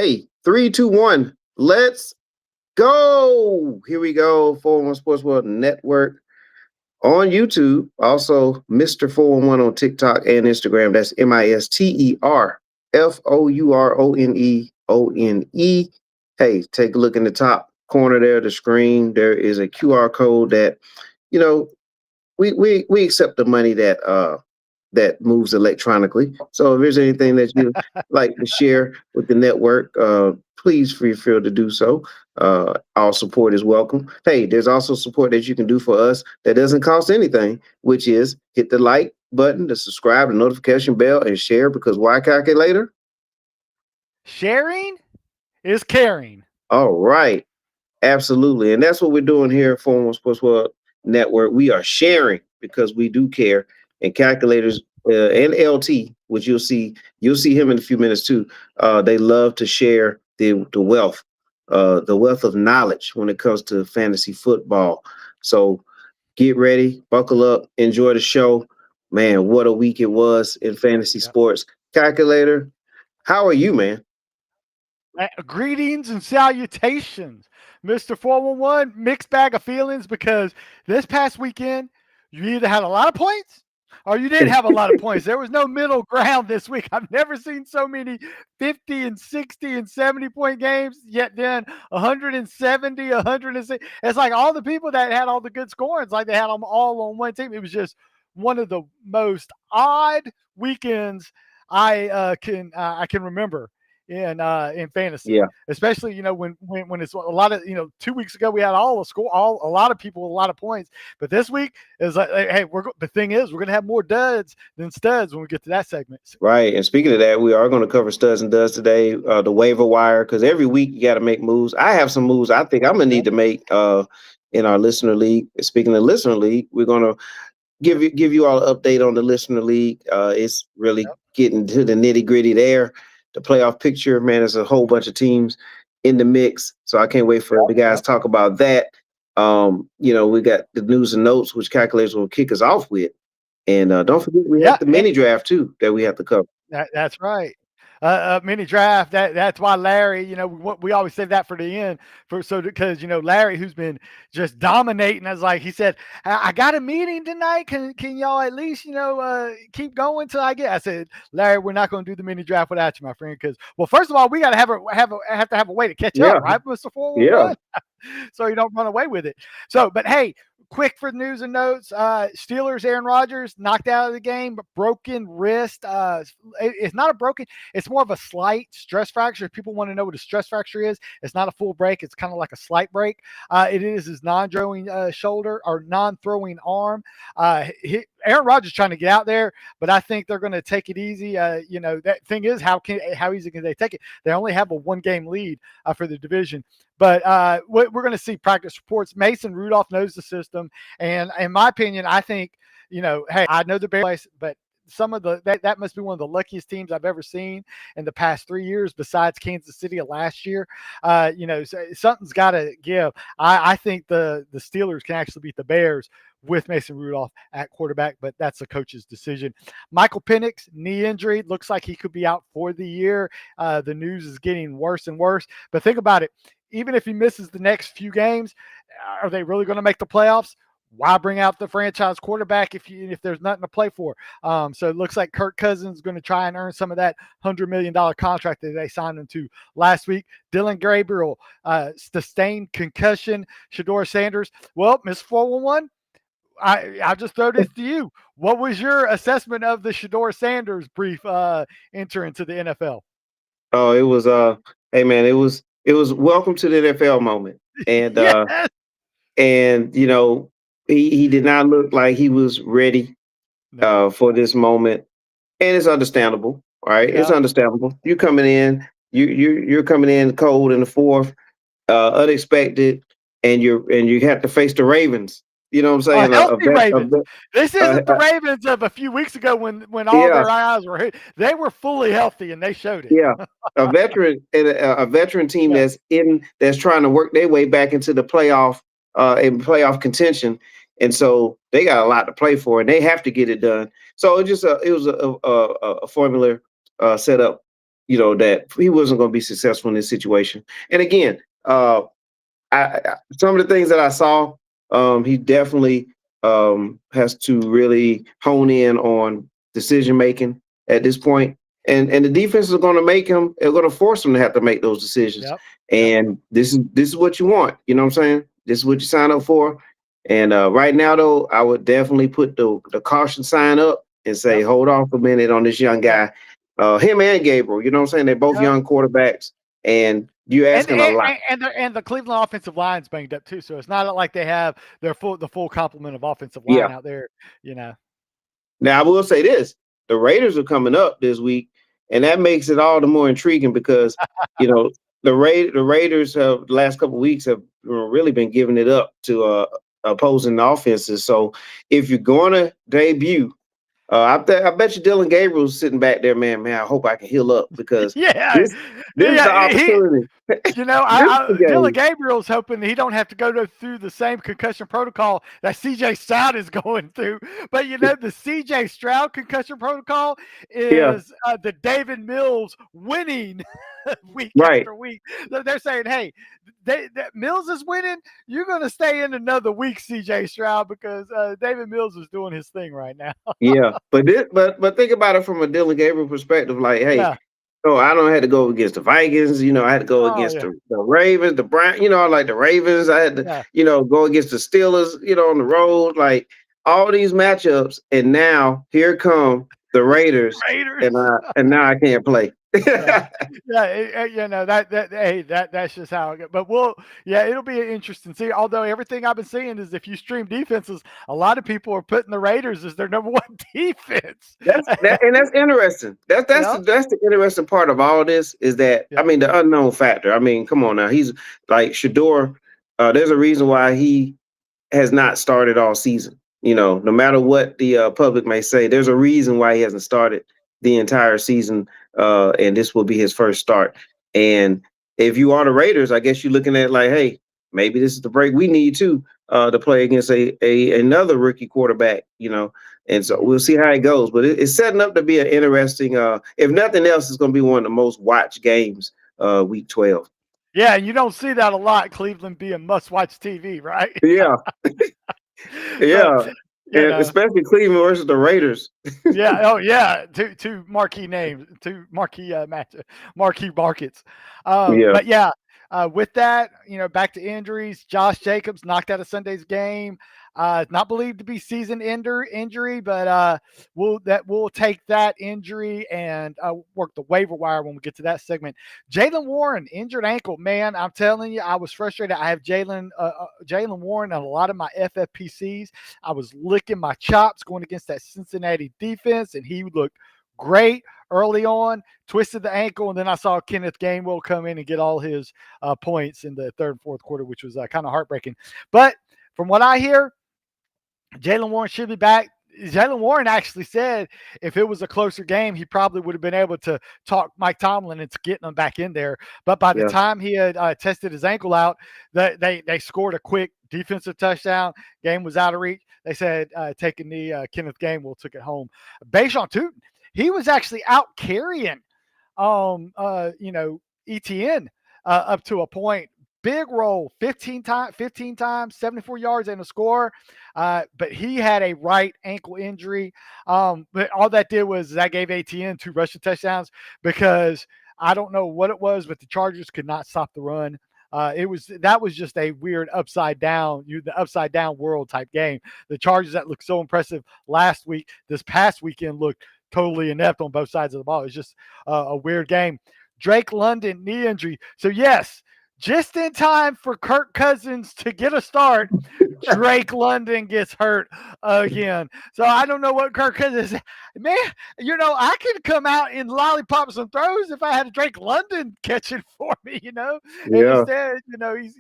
Hey, 3, 2, 1. Let's go. Here we go. 411 Sports World Network on YouTube. Also, Mr. 411 on TikTok and Instagram. That's MisterForone. Hey, take a look in the top corner there of the screen. There is a QR code that, we accept the money that moves electronically. So if there's anything that you like to share with the network, please feel free to do so. All support is welcome. Hey, there's also support that you can do for us that doesn't cost anything, which is hit the like button, the subscribe, the notification bell, and share, because why, calculator? Sharing is caring. All right. Absolutely. And that's what we're doing here at 411 Sports World Network. We are sharing because we do care. And calculators and LT, which you'll see him in a few minutes too. They love to share the wealth of knowledge when it comes to fantasy football. So get ready, buckle up, enjoy the show. Man, what a week it was in fantasy sports. Calculator, how are you, man? Greetings and salutations, Mr. 411. Mixed bag of feelings, because this past weekend, you either had a lot of points or you didn't have a lot of points. There was no middle ground this week. I've never seen so many 50 and 60 and 70-point games, yet then 170, 160. It's like all the people that had all the good scorings, like they had them all on one team. It was just one of the most odd weekends I can remember in fantasy. Yeah. Especially when it's a lot of 2 weeks ago we had a lot of people with a lot of points, but this week is like, hey, the thing is, we're gonna have more duds than studs when we get to that segment. Right. And speaking of that, we are going to cover studs and duds today, the waiver wire, because every week you got to make moves. I have some moves I think I'm going to need to make in our listener league. Speaking of listener league, we're going to give you all an update on the listener league. It's really getting to the nitty gritty there. The playoff picture, man, there's a whole bunch of teams in the mix. So I can't wait for the guys to talk about that. We got the news and notes, which calculators will kick us off with. And don't forget, we have the mini draft too that we have to cover. That's right. Mini draft. That's why Larry. We always say that for the end, because Larry, who's been just dominating, as like he said, I got a meeting tonight. Can y'all at least keep going till I get? I said, Larry, we're not going to do the mini draft without you, my friend. Because first of all, we got to have a way to catch up, right, Mr. 411? So you don't run away with it. So, but hey, quick for news and notes. Steelers, Aaron Rodgers knocked out of the game, broken wrist. It's not a broken, it's more of a slight stress fracture. If people want to know what a stress fracture is, it's not a full break. It's kind of like a slight break. It is his non-throwing shoulder or non-throwing arm. Aaron Rodgers trying to get out there, but I think they're going to take it easy. That thing is, how easy can they take it? They only have a 1-game lead for the division. But we're going to see practice reports. Mason Rudolph knows the system, and in my opinion, I think hey, I know the Bears, but some of that must be one of the luckiest teams I've ever seen in the past 3 years, besides Kansas City last year. So something's got to give. I think the Steelers can actually beat the Bears with Mason Rudolph at quarterback, but that's the coach's decision. Michael Penix, knee injury, looks like he could be out for the year. The news is getting worse and worse, but think about it. Even if he misses the next few games, are they really going to make the playoffs? Why bring out the franchise quarterback if there's nothing to play for? So it looks like Kirk Cousins is going to try and earn some of that $100 million contract that they signed him to last week. Dylan Gabriel, sustained concussion. Shedeur Sanders. Well, Miss 411, I'll just throw this to you. What was your assessment of the Shedeur Sanders brief enter into the NFL? Oh, it was hey man, it was welcome to the NFL moment. And Yes. and he did not look like he was ready for this moment. And it's understandable, right? Yeah. It's understandable. You're coming in, you're coming in cold in the fourth, unexpected, and you have to face the Ravens. You know what I'm saying? Healthy Ravens. This isn't the Ravens of a few weeks ago when all their eyes were hit. They were fully healthy and they showed it. Yeah, a veteran team that's trying to work their way back into the playoff in playoff contention, and so they got a lot to play for, and they have to get it done. So it was a formula set up, that he wasn't going to be successful in this situation. And again, some of the things that I saw, he definitely has to really hone in on decision making at this point. And the defense is going to make him. They're going to force him to have to make those decisions. Yep. And this is what you want. You know what I'm saying? This is what you sign up for. And right now, though, I would definitely put the caution sign up and say, hold off a minute on this young guy. Him and Gabriel. You know what I'm saying? They're both young quarterbacks, and you're asking a lot. And the Cleveland offensive line's banged up too, so it's not like they have the full complement of offensive line out there. Now I will say this: the Raiders are coming up this week, and that makes it all the more intriguing because the Raiders have the last couple of weeks have really been giving it up to opposing offenses. So if you're going to debut, I bet you Dylan Gabriel's sitting back there, man. I hope I can heal up because this is the opportunity. Dylan Gabriel's hoping he don't have to go through the same concussion protocol that CJ Stroud is going through. But the CJ Stroud concussion protocol is the David Mills winning week after week. They're saying, hey, Mills is winning. You're going to stay in another week, CJ Stroud, because David Mills is doing his thing right now. But think about it from a Dylan Gabriel perspective. Like, hey, so I don't have to go against the Vikings. I had to go against the Ravens, the Browns. I like the Ravens. I had to, go against the Steelers. On the road, like all these matchups. And now here come the Raiders. And now I can't play. That's just how it goes. But it'll be interesting to see. Although everything I've been seeing is if you stream defenses, a lot of people are putting the Raiders as their number one defense. That's interesting. That's the interesting part of all this is that the unknown factor. Come on now. He's like Shador. There's a reason why he has not started all season. No matter what the public may say, there's a reason why he hasn't started the entire season. And this will be his first start. And if you are the Raiders, I guess you're looking at like, hey, maybe this is the break we need to play against another rookie quarterback, and so we'll see how it goes. But it's setting up to be an interesting, if nothing else, it's going to be one of the most watched games week 12. Yeah, and you don't see that a lot, Cleveland being must-watch TV, right? Yeah. And especially Cleveland versus the Raiders. Two marquee names, two marquee marquee markets. But with that, back to injuries. Josh Jacobs knocked out of Sunday's game. Not believed to be season injury, but we'll take that injury and work the waiver wire when we get to that segment. Jaylen Warren, injured ankle. Man, I'm telling you, I was frustrated. I have Jaylen Warren on a lot of my FFPCs. I was licking my chops going against that Cincinnati defense, and he looked great early on, twisted the ankle, and then I saw Kenneth Gainwell come in and get all his points in the third and fourth quarter, which was kind of heartbreaking. But from what I hear, Jaylen Warren should be back. Jaylen Warren actually said if it was a closer game, he probably would have been able to talk Mike Tomlin into getting him back in there. But by the time he had tested his ankle out, they scored a quick defensive touchdown. Game was out of reach. They said taking the Kenneth Gainwell took it home. Bayshon Tootin, he was actually out carrying, ETN up to a point. Big roll, 15 times, 74 yards and a score. But he had a right ankle injury. But all that did was that gave ATN 2 rushing touchdowns because I don't know what it was, but the Chargers could not stop the run. That was just a weird upside down world type game. The Chargers that looked so impressive last week, this past weekend looked totally inept on both sides of the ball. It was just a weird game. Drake London knee injury. So yes, just in time for Kirk Cousins to get a start, Drake London gets hurt again. So I don't know what Kirk Cousins, man, I could come out and lollipop some throws if I had a Drake London catching for me, And instead,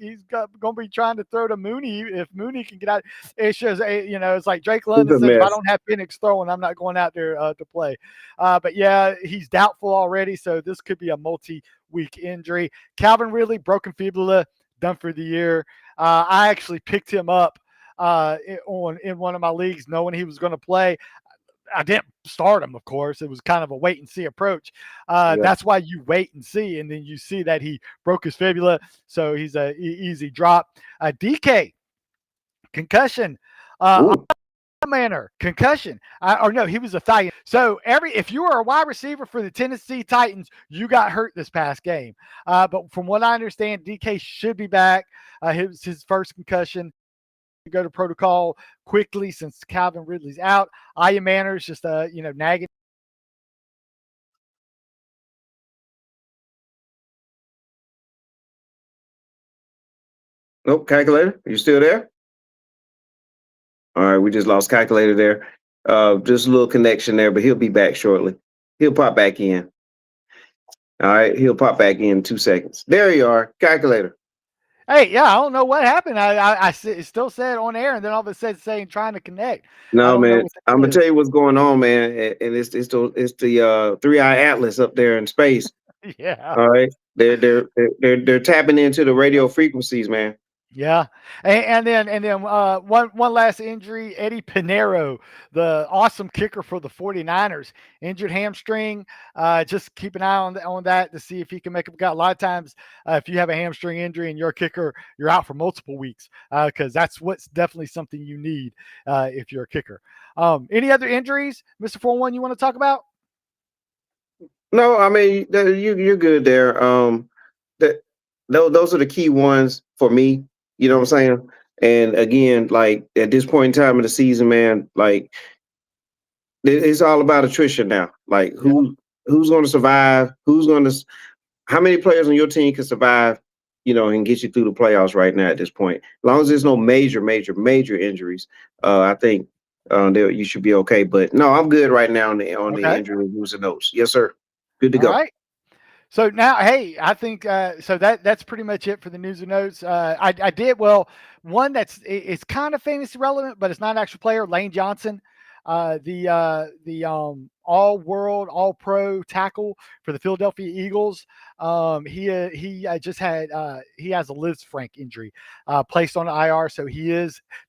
he's going to be trying to throw to Mooney. If Mooney can get out, it's just, it's like Drake London says, if I don't have Penix throwing, I'm not going out there to play. But yeah, he's doubtful already. So this could be a multi-week injury. Calvin Ridley, broken fibula, done for the year. I actually picked him up in one of my leagues knowing he was going to play. I didn't start him, of course. It was kind of a wait and see approach. Yeah. That's why you wait and see, and then you see that he broke his fibula, so he's a easy drop. DK concussion. Ooh. Manner concussion, or no, he was a thigh. So if you were a wide receiver for the Tennessee Titans, you got hurt this past game. But from what I understand, DK should be back. His first concussion. Go to protocol quickly since Calvin Ridley's out. Aya Manners just nagging. Nope, calculator. You still there? All right, we just lost calculator there. Just a little connection there, but he'll be back shortly. He'll pop back in. All right, he'll pop back in 2 seconds. There you are, calculator. Hey, yeah, I don't know what happened. I still said on air, and then all of a sudden saying trying to connect. No, man, I'm gonna Is. tell you what's going on, man, and it's the 3-eye atlas up there in space. Yeah. All right, they're tapping into the radio frequencies, man. Yeah, and then one last injury, Eddie Pinheiro, the awesome kicker for the 49ers, injured hamstring. Just keep an eye on that to see if he can make up. Got a lot of times if you have a hamstring injury and you're a kicker, you're out for multiple weeks because that's what's definitely something you need if you're a kicker. Any other injuries, Mr. 4-1, you want to talk about? No, I mean you're good there. Those are the key ones for me. You know what I'm saying? And again, like at this point in time in the season, man, like it's all about attrition now. Like who's going to survive? How many players on your team can survive? And get you through the playoffs right now at this point. As long as there's no major injuries, I think you should be okay. But no, I'm good right now on the injury reviews and notes. Yes, sir. Good to go. All right. So now, hey, I think so. That's pretty much it for the news and notes. I did one it's kind of fantasy relevant, but it's not an actual player. Lane Johnson, the all-world, all-pro tackle for the Philadelphia Eagles. He just had he has a Liz Frank injury placed on the IR, so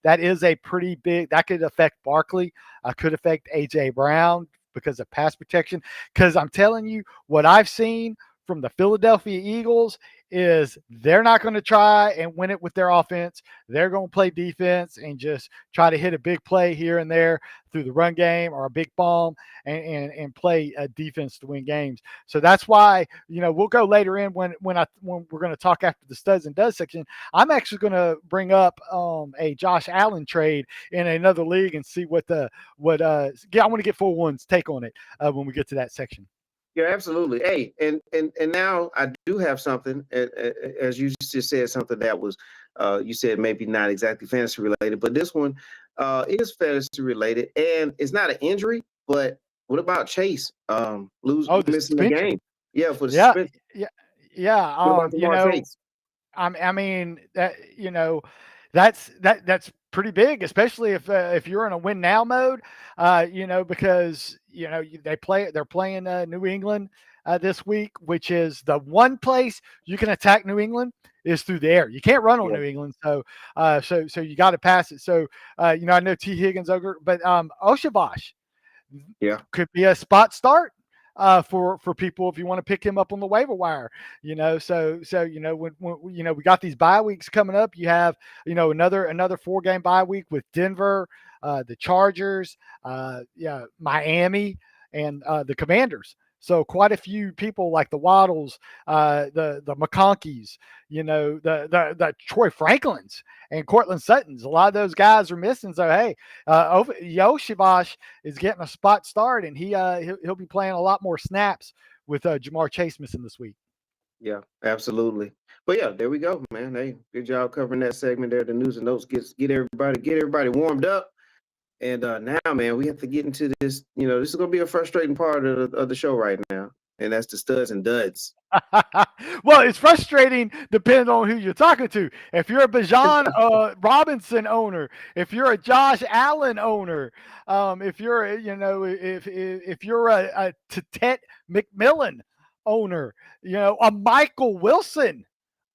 that is a pretty big that could affect Barkley, could affect AJ Brown because of pass protection. Because I'm telling you, what I've seen from the Philadelphia Eagles is they're not going to try and win it with their offense. They're going to play defense and just try to hit a big play here and there through the run game or a big bomb and play a defense to win games. So that's why, we'll go later in when we're going to talk after the studs and duds section. I'm actually going to bring up a Josh Allen trade in another league and see I want to get 4-1's take on it when we get to that section. Yeah, absolutely. Hey, and now I do have something, as you just said, something that was, you said maybe not exactly fantasy related, but this one is fantasy related, and it's not an injury. But what about Chase missing the game? Yeah, for the suspension. Yeah. What about Chase? I mean that that's pretty big, especially if you're in a win now mode, because they're playing New England this week, which is the one place you can attack New England is through the air. You can't run on New England, so you got to pass it. So I know T Higgins over, but Oshabash could be a spot start for people if you want to pick him up on the waiver wire, So when we got these bye weeks coming up, you have another 4-game bye week with Denver, the Chargers, Miami, and the Commanders. So quite a few people like the Waddles, the McConkeys, the Troy Franklins and Cortland Suttons. A lot of those guys are missing. So hey, Yoshivash is getting a spot start, and he'll be playing a lot more snaps with Jamar Chase missing this week. Yeah, absolutely. But yeah, there we go, man. Hey, good job covering that segment there. The news and notes get everybody warmed up. And now, man, we have to get into this. This is going to be a frustrating part of the show right now, and that's the studs and duds. Well, it's frustrating depending on who you're talking to. If you're a Bijan Robinson owner, if you're a Josh Allen owner, if you're if you're a Tet McMillan owner, a Michael Wilson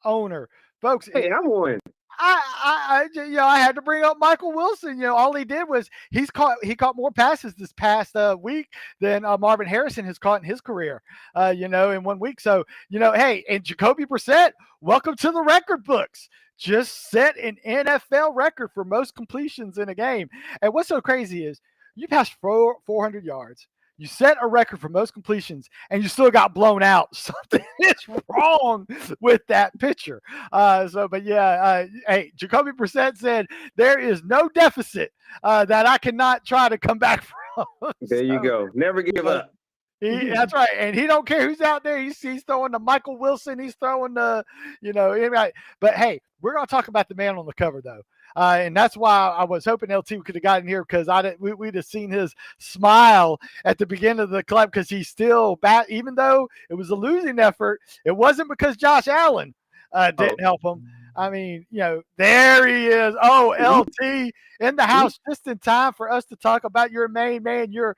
owner, folks. Hey, I'm one. I had to bring up Michael Wilson. All he did was he caught more passes this past week than Marvin Harrison has caught in his career. In 1 week. So hey, and Jacoby Brissett, welcome to the record books. Just set an NFL record for most completions in a game. And what's so crazy is you passed 400 yards. You set a record for most completions, and you still got blown out. Something is wrong with that pitcher. Hey, Jacoby Brissett said there is no deficit that I cannot try to come back from. There you go. Never give up. That's right, and he don't care who's out there. He's throwing to Michael Wilson. He's throwing to anybody. But hey, we're gonna talk about the man on the cover though. And that's why I was hoping LT could have gotten here because we'd have seen his smile at the beginning of the club because he's still back, even though it was a losing effort. It wasn't because Josh Allen didn't help him. I mean, there he is. Oh, LT in the house just in time for us to talk about your main man. You're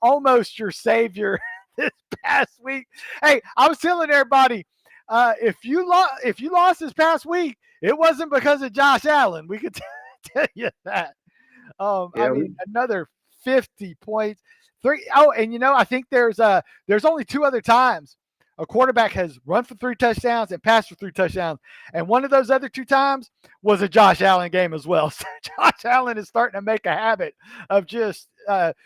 almost your savior this past week. Hey, I was telling everybody, if you lost this past week, it wasn't because of Josh Allen. We could tell you that. Another 50 points. I think there's only 2 other times a quarterback has run for 3 touchdowns and passed for 3 touchdowns. And one of those other 2 times was a Josh Allen game as well. So Josh Allen is starting to make a habit of just early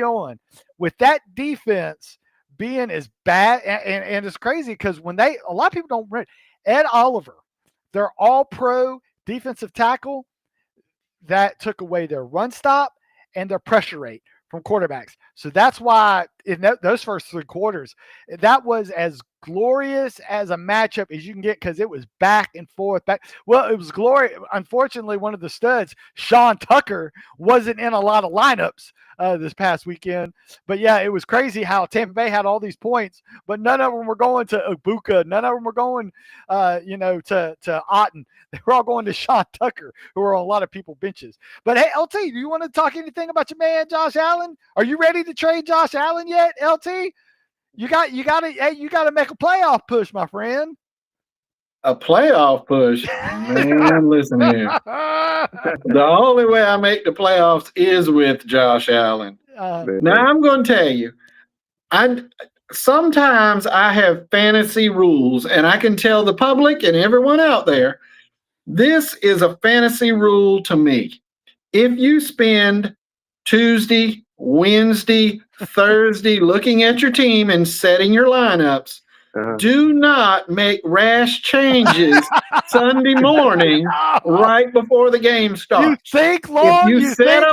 on with that defense being as bad, and it's crazy because when a lot of people don't read Ed Oliver, their all-pro defensive tackle, that took away their run stop and their pressure rate from quarterbacks. So that's why in those first 3 quarters, that was as glorious as a matchup as you can get because it was back and forth. Well, it was glorious. Unfortunately, one of the studs, Sean Tucker, wasn't in a lot of lineups this past weekend. But yeah, it was crazy how Tampa Bay had all these points, but none of them were going to Ibuka. None of them were going, to Otten. They were all going to Sean Tucker, who were on a lot of people benches. But hey, LT, do you want to talk anything about your man Josh Allen? Are you ready to trade Josh Allen yet, LT? You got to make a playoff push, my friend. A playoff push? Man, listen here. The only way I make the playoffs is with Josh Allen. Now, I'm going to tell you, sometimes I have fantasy rules, and I can tell the public and everyone out there, this is a fantasy rule to me. If you spend Tuesday, Wednesday, Thursday looking at your team and setting your lineups, do not make rash changes Sunday morning right before the game starts. You think long. If you set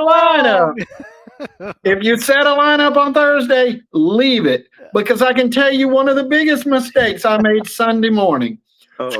a lineup on Thursday, leave it. Because I can tell you one of the biggest mistakes I made Sunday morning.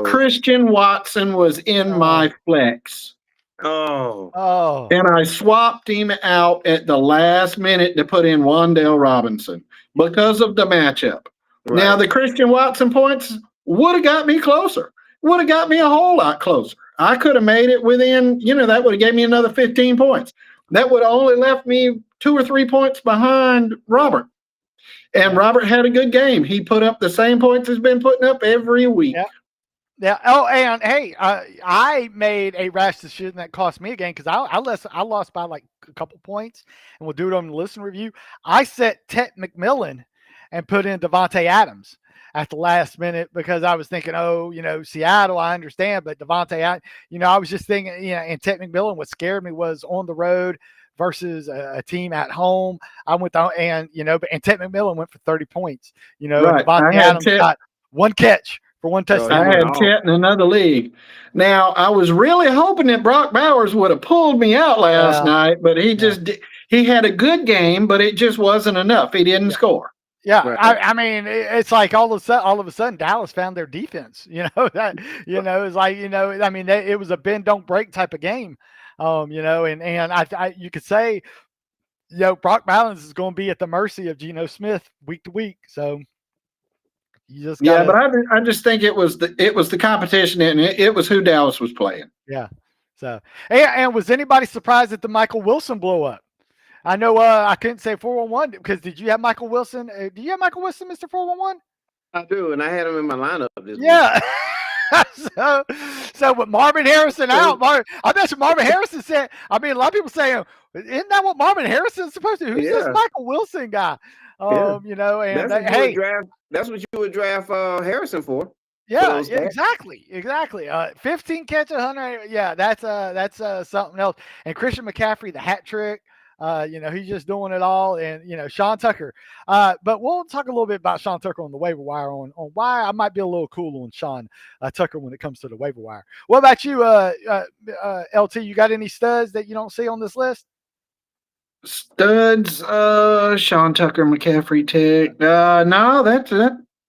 Christian Watson was in my flex. And I swapped him out at the last minute to put in Wan'Dale Robinson because of the matchup. Right. Now, the Christian Watson points would have got me closer, would have got me a whole lot closer. I could have made it within, that would have gave me another 15 points. That would have only left me 2 or 3 points behind Robert. And Robert had a good game. He put up the same points he's been putting up every week. Yeah. Oh, and hey, I made a rash decision that cost me a game because I lost by like a couple points, and we'll do it on the listen review. I set Tet McMillan and put in Devontae Adams at the last minute because I was thinking, Seattle, I understand, but Devontae, I was just thinking, and Tet McMillan, what scared me was on the road versus a team at home. I went down and Tet McMillan went for 30 points. Right. Devontae Adams got 1 catch for 1 touchdown. I had Tet in another league. Now, I was really hoping that Brock Bowers would have pulled me out last night, but he had a good game, but it just wasn't enough. He didn't score. Yeah, right. I mean, it's like all of a sudden, Dallas found their defense. It's like I mean, it was a bend don't break type of game. And I you could say, Brock Bowers is going to be at the mercy of Geno Smith week to week. So you just gotta, but I just think it was the competition, and it was who Dallas was playing. Yeah. So and was anybody surprised at the Michael Wilson blow up? I know I couldn't say 411 because did you have Michael Wilson? Do you have Michael Wilson, Mr. 411? I do, and I had him in my lineup this week. so with Marvin Harrison out, I bet you Marvin Harrison said. I mean, a lot of people saying, "Isn't that what Marvin Harrison's supposed to? Who's this Michael Wilson guy?" You know, and that's what you would draft Harrison for. Yeah, exactly. 15 catches, 100. Yeah, that's something else. And Christian McCaffrey, the hat trick. You know, he's just doing it all. And, you know, Sean Tucker. But we'll talk a little bit about Sean Tucker on the waiver wire on why I might be a little cool on Sean Tucker when it comes to the waiver wire. What about you, LT? You got any studs that you don't see on this list? Studs, Sean Tucker, McCaffrey, Tech. No,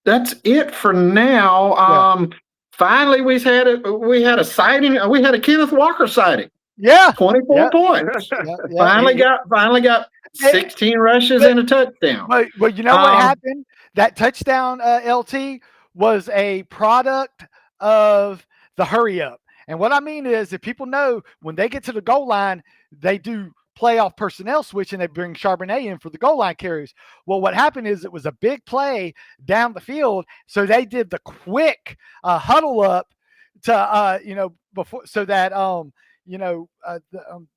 that's it for now. Finally, we had a sighting. We had a Kenneth Walker sighting. Yeah, 24 points. Finally got 16 rushes and a touchdown. But you know what happened? That touchdown, LT, was a product of the hurry up. And what I mean is, if people know when they get to the goal line, they do playoff personnel switch and they bring Charbonnet in for the goal line carries. Well, what happened is it was a big play down the field, so they did the quick huddle up to you know, before, so that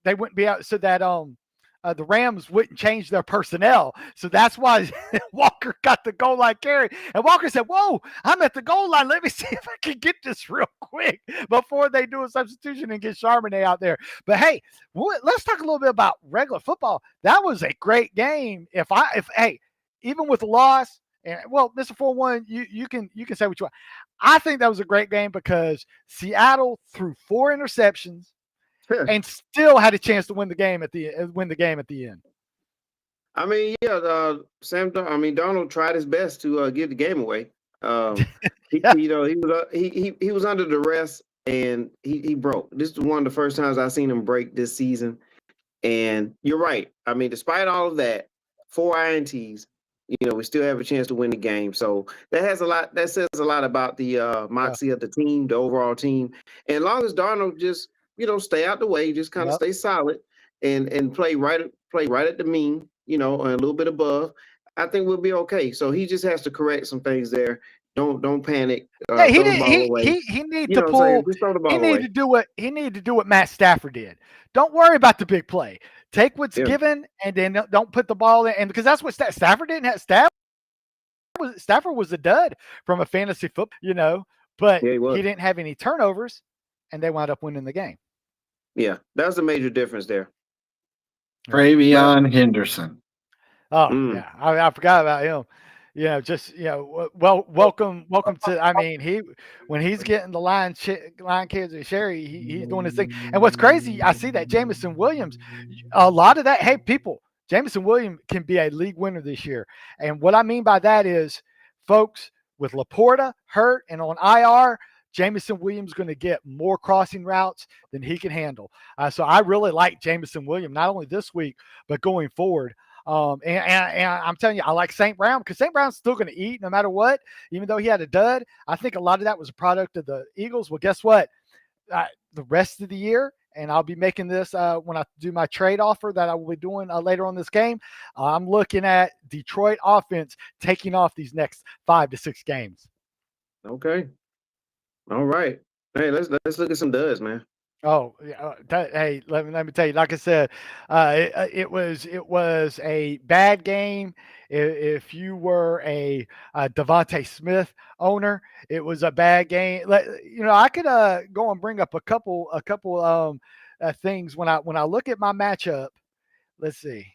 they wouldn't be out, so that the Rams wouldn't change their personnel. So that's why Walker got the goal line carry. And Walker said, "Whoa, I'm at the goal line. Let me see if I can get this real quick before they do a substitution and get Charbonnet out there." But hey, let's talk a little bit about regular football. That was a great game. Hey, even with the loss, and well, Mr. 4-1, you can say what you want. I think that was a great game because Seattle threw 4 interceptions. And still had a chance to win the game at the end. I mean, Donald tried his best to give the game away. He was under duress and he broke. This is one of the first times I've seen him break this season. And you're right. I mean, despite all of that, 4 INTs, you know, we still have a chance to win the game. So that says a lot about the moxie of the team, the overall team. And as long as Darnold just, you know, stay out the way, just kind of stay solid and play right at the mean, you know, and a little bit above, I think we'll be okay. So he just has to correct some things there. Don't panic. He needed to pull. He needed to do what Matt Stafford did. Don't worry about the big play. Take what's given, and then don't put the ball in. And because that's what Stafford didn't have. Stafford was a dud from a fantasy football, you know, but he didn't have any turnovers, and they wound up winning the game. Yeah, that was a major difference there. TreVeyon Henderson. Oh, yeah. I forgot about him. You know, just, you know, welcome to, I mean, when he's getting the line carries with Sherry, he's doing his thing. And what's crazy, I see that Jameson Williams, a lot of that, hey, people, Jameson Williams can be a league winner this year. And what I mean by that is, folks, with Laporta hurt and on IR, Jameson Williams going to get more crossing routes than he can handle. So I really like Jameson Williams, not only this week, but going forward. And I'm telling you, I like St. Brown because St. Brown's still going to eat no matter what, even though he had a dud. I think a lot of that was a product of the Eagles. Well, guess what? The rest of the year, and I'll be making this when I do my trade offer that I will be doing later on this game, I'm looking at Detroit offense taking off these next 5 to 6 games. Okay. All right. Hey, let's look at some duds, man. Oh, hey, let me tell you. Like I said, it was a bad game. If you were a Devontae Smith owner, it was a bad game. You know, I could go and bring up a couple things when I look at my matchup. Let's see.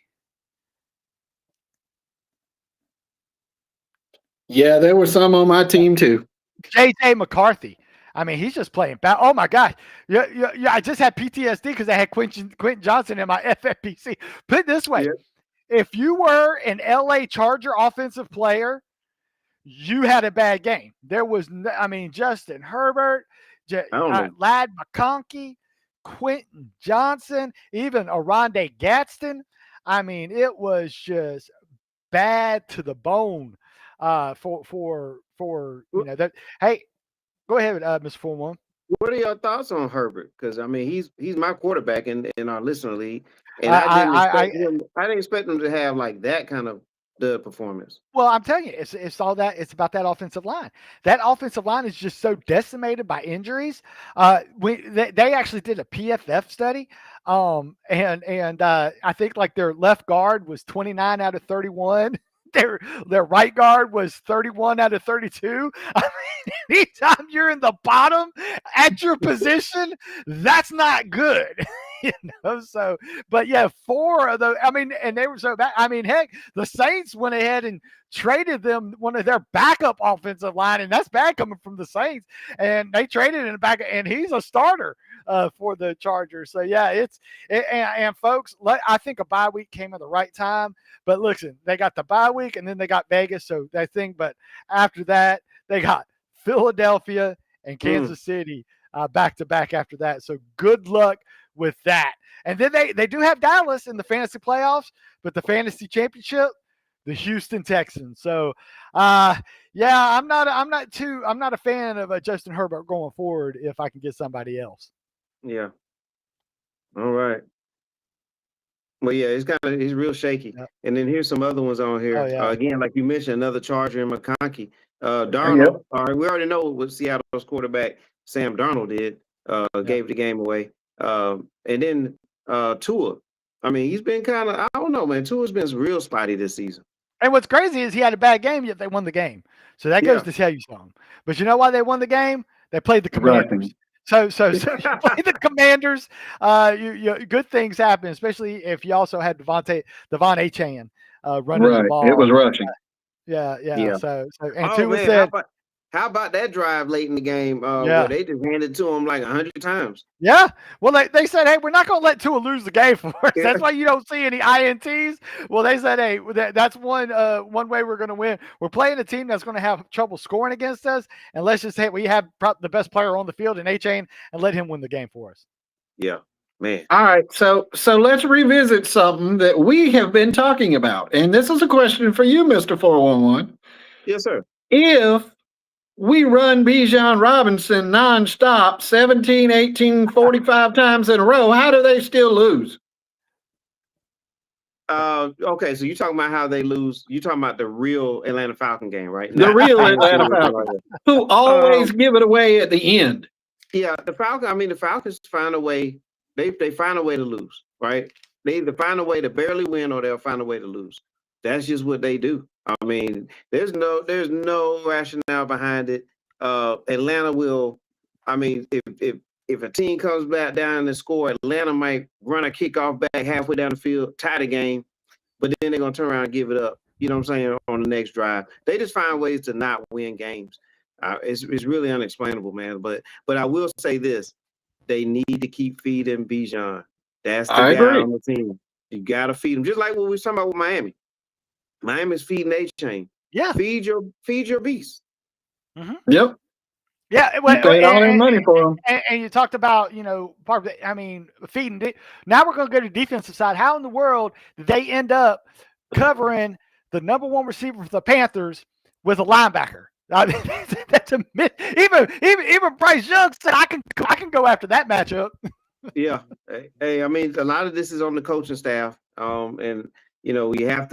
Yeah, there were some on my team too. JJ McCarthy. I mean, he's just playing bad. Oh my God. Yeah. I just had PTSD because I had Quentin Johnson in my FFPC. Put it this way. If you were an LA Charger offensive player, you had a bad game. There was, Justin Herbert, Lad McConkey, Quentin Johnson, even Aronde Gadsden. I mean, it was just bad to the bone for you know that. Hey, go ahead, Mr. 4-1. What are your thoughts on Herbert? Because I mean, he's my quarterback in our listener league, and I didn't expect him to have like that kind of the performance. Well, I'm telling you, it's all that. It's about that offensive line. That offensive line is just so decimated by injuries. They actually did a PFF study, and I think like their left guard was 29 out of 31. Their right guard was 31 out of 32. I mean, anytime you're in the bottom at your position, that's not good. So, but yeah, 4 of those. I mean, and they were so bad. I mean, heck, the Saints went ahead and traded them one of their backup offensive line, and that's bad coming from the Saints. And they traded in the back, and he's a starter for the Chargers. So yeah, and folks, I think a bye week came at the right time. But listen, they got the bye week, and then they got Vegas. So that thing. But after that, they got Philadelphia and Kansas City back to back after that. So good luck with that. And then they do have Dallas in the fantasy playoffs, but the fantasy championship, the Houston Texans. So yeah, I'm not a fan of Justin Herbert going forward if I can get somebody else. Yeah. All right. Well, yeah, he's real shaky. Yep. And then here's some other ones on here. Oh, yeah. Again, like you mentioned, another Charger in McConkey. Darnold. All right, we already know what Seattle's quarterback Sam Darnold did. Gave the game away. And then Tua. I mean, he's been kind of, I don't know, man. Tua's been real spotty this season. And what's crazy is he had a bad game, yet they won the game. So that goes to tell you something. But you know why they won the game? They played the Commanders. So you play the Commanders. Good things happen, especially if you also had Devon Achane running the ball. It was rushing. Yeah. So and Tua said, how about that drive late in the game where they just handed it to him like 100 times? Yeah. Well, they said, hey, we're not going to let Tua lose the game for us. That's why you don't see any INTs. Well, they said, hey, that's one way we're going to win. We're playing a team that's going to have trouble scoring against us, and let's just say we have the best player on the field in Achane and let him win the game for us. Yeah, man. All right, so let's revisit something that we have been talking about, and this is a question for you, Mr. 411. Yes, sir. If we run Bijan Robinson nonstop 17, 18, 45 times in a row, how do they still lose? Okay, so you're talking about how they lose. You're talking about the real Atlanta Falcon game, right? The real Atlanta Falcons, who always give it away at the end. Yeah, the Falcons find a way. They find a way to lose, right? They either find a way to barely win or they'll find a way to lose. That's just what they do. I mean, there's no rationale behind it. Atlanta will. I mean, if a team comes back down and score, Atlanta might run a kickoff back halfway down the field, tie the game, but then they're gonna turn around and give it up. You know what I'm saying? On the next drive, they just find ways to not win games. It's really unexplainable, man. But I will say this: they need to keep feeding Bijan. That's the guy on the team. You gotta feed him, just like what we were talking about with Miami. Miami's feeding Achane. Yeah, feed your beast. Mm-hmm. Yep. Yeah, well, paid all their money for them. And you talked about, part of it. I mean, feeding. Now we're going to go to the defensive side. How in the world did they end up covering the number one receiver for the Panthers with a linebacker? I mean, even Bryce Young said, I can go after that matchup. Yeah. Hey, I mean, a lot of this is on the coaching staff, and you have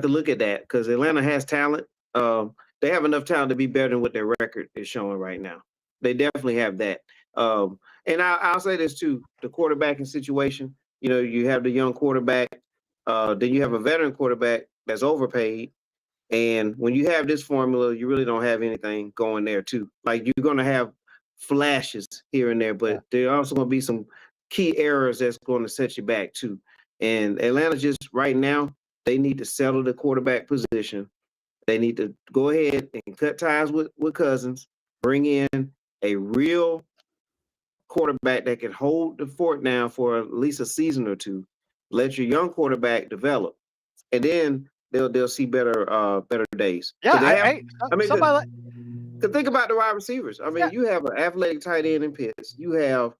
to look at that because Atlanta has talent. They have enough talent to be better than what their record is showing right now. They definitely have that. And I'll say this too: the quarterbacking situation. You have the young quarterback, then you have a veteran quarterback that's overpaid. And when you have this formula, you really don't have anything going there too. Like you're going to have flashes here and there, but there are also going to be some key errors that's going to set you back too. And Atlanta just right now, they need to settle the quarterback position. They need to go ahead and cut ties with Cousins, bring in a real quarterback that can hold the fort down for at least a season or two. Let your young quarterback develop, and then they'll see better days. Yeah, think about the wide receivers. I mean, you have an athletic tight end in Pitts. You have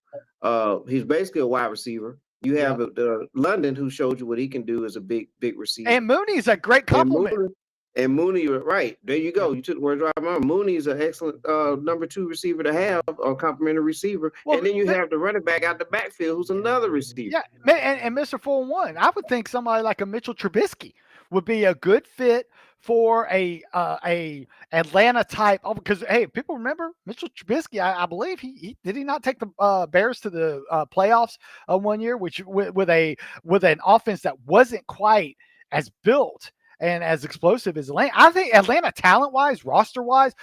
he's basically a wide receiver. You have the London, who showed you what he can do as a big receiver. And Mooney's a great compliment. And Mooney, right. There you go. You took the words right out of my mouth. Mooney is an excellent number 2 receiver to have, or complimentary receiver. Well, and then you have the running back out the backfield, who's another receiver. Yeah, and Mr. 4-1, I would think somebody like a Mitchell Trubisky would be a good fit for a Atlanta type. Because hey, people remember Mitchell Trubisky. I believe he did he not take the Bears to the playoffs 1 year, which with an offense that wasn't quite as built and as explosive as Atlanta. I think Atlanta, talent wise, roster wise,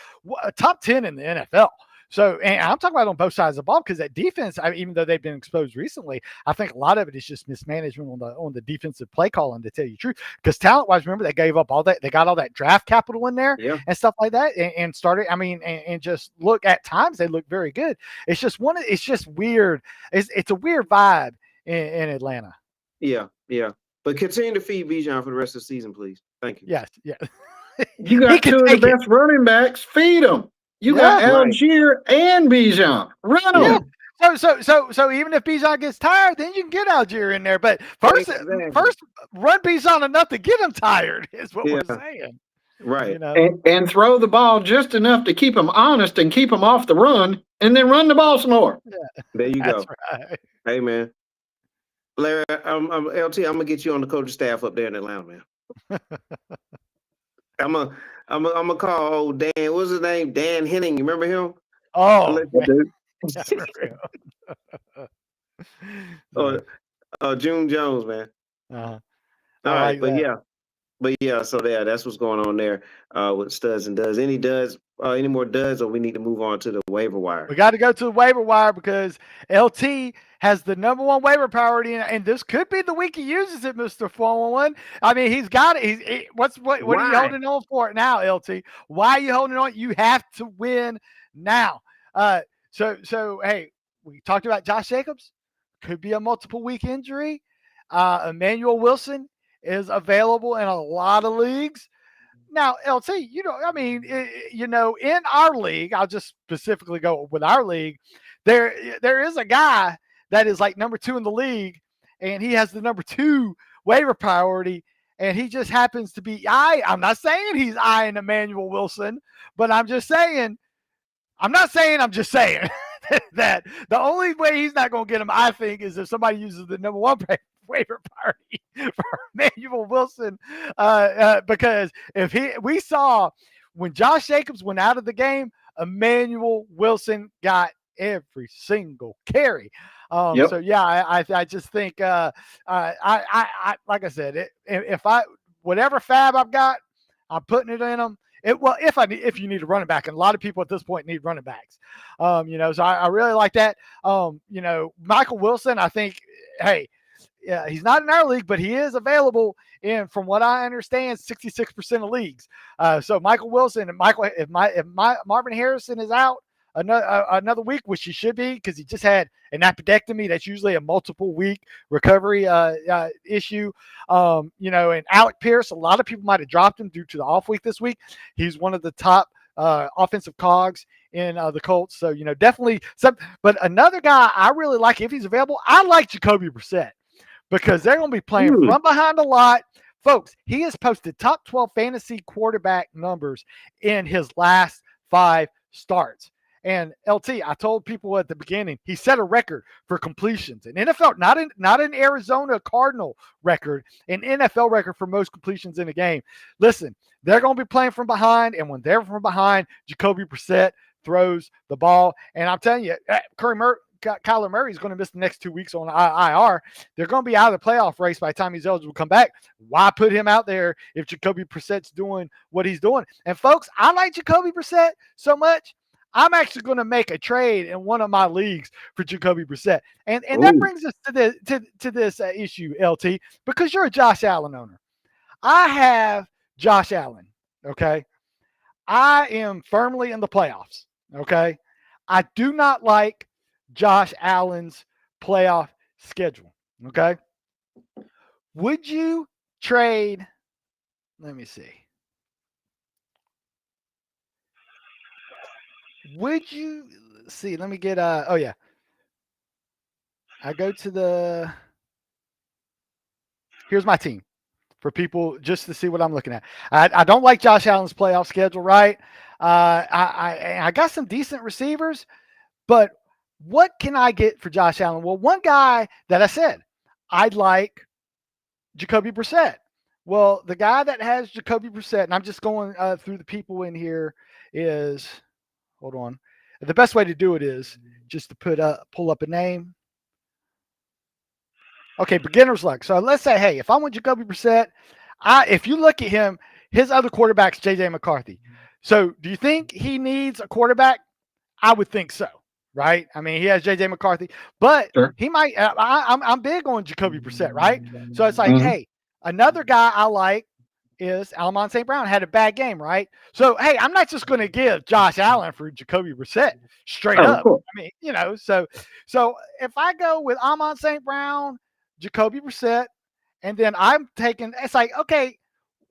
top 10 in the NFL. So, and I'm talking about on both sides of the ball, because that defense, even though they've been exposed recently, I think a lot of it is just mismanagement on the defensive play calling, to tell you the truth. Because talent-wise, remember, they gave up all that. They got all that draft capital in there and stuff like that, and started. I mean, and just look, at times they look very good. It's just it's just weird. It's a weird vibe in Atlanta. Yeah. But continue to feed Bijan for the rest of the season, please. Thank you. Yes. Yeah. You got two of the best running backs. Feed them. You got Algier and Bijan. Run them. So even if Bijan gets tired, then you can get Algier in there. But first run Bijan enough to get him tired is what we're saying. Right. You know? And throw the ball just enough to keep them honest and keep them off the run, and then run the ball some more. Yeah. There you go. Right. Hey, man. Larry, I'm LT. I'm gonna get you on the coaching staff up there in Atlanta, man. I'm gonna call old Dan. What's his name? Dan Henning. You remember him? Oh, June Jones, man. Uh-huh. All right, but yeah. So that's what's going on there with studs and duds. Any more duds, or we need to move on to the waiver wire? We got to go to the waiver wire, because LT has the #1 waiver priority, and this could be the week he uses it, Mr. 411. I mean, he's got it. What are you holding on for now, LT? Why are you holding on? You have to win now. So hey, we talked about Josh Jacobs. Could be a multiple week injury. Emanuel Wilson is available in a lot of leagues. Now, LT, in our league, I'll just specifically go with our league. There is a guy that is like #2 in the league, and he has the #2 waiver priority, and he just happens to be I'm not saying he's eyeing Emanuel Wilson, but I'm just saying that the only way he's not going to get him, I think, is if somebody uses the #1 waiver party for Emanuel Wilson, because we saw when Josh Jacobs went out of the game, Emanuel Wilson got every single carry. So yeah, I just think I like I said, if whatever fab I've got, I'm putting it in them. If you need a running back, and a lot of people at this point need running backs, so I really like that. Michael Wilson, I think, hey, yeah, he's not in our league, but he is available in, from what I understand, 66% of leagues. So Michael Wilson and if Marvin Harrison is out another week, which he should be, because he just had an appendectomy. That's usually a multiple week recovery issue. And Alec Pierce, a lot of people might have dropped him due to the off week this week. He's one of the top offensive cogs in the Colts. So, definitely but another guy I really like, if he's available, I like Jacoby Brissett, because they're going to be playing from behind a lot. Folks, he has posted top 12 fantasy quarterback numbers in his last 5 starts. And LT, I told people at the beginning, he set a record for completions. An NFL, not an Arizona Cardinal record, an NFL record for most completions in a game. Listen, they're going to be playing from behind, and when they're from behind, Jacoby Brissett throws the ball. And I'm telling you, Kyler Murray is going to miss the next 2 weeks on IR. They're going to be out of the playoff race by the time he's eligible to come back. Why put him out there if Jacoby Brissett's doing what he's doing? And folks, I like Jacoby Brissett so much, I'm actually going to make a trade in one of my leagues for Jacoby Brissett. And that brings us to this issue, LT, because you're a Josh Allen owner. I have Josh Allen, okay? I am firmly in the playoffs, okay? I do not like Josh Allen's playoff schedule, okay? Would you trade, let me see. Would you see? Let me get oh yeah. I go to here's my team for people just to see what I'm looking at. I don't like Josh Allen's playoff schedule, right? I got some decent receivers, but what can I get for Josh Allen? Well, one guy that I said I'd like Jacoby Brissett. Well, the guy that has Jacoby Brissett, and I'm just going through the people in here, is, hold on. The best way to do it is just to pull up a name. Okay, beginner's luck. So let's say, hey, if I want Jacoby Brissett, if you look at him, his other quarterback's J.J. McCarthy. So do you think he needs a quarterback? I would think so, right? I mean, he has J.J. McCarthy, but Sure. he might. I'm big on Jacoby Brissett, right? So it's like, hey, another guy I like is Allen St. Brown. Had a bad game, right? So hey, I'm not just going to give Josh Allen for Jacoby Brissett straight up. Cool. I mean, you know, so if I go with Allen St. Brown, Jacoby Brissett, and then I'm taking, it's like, okay,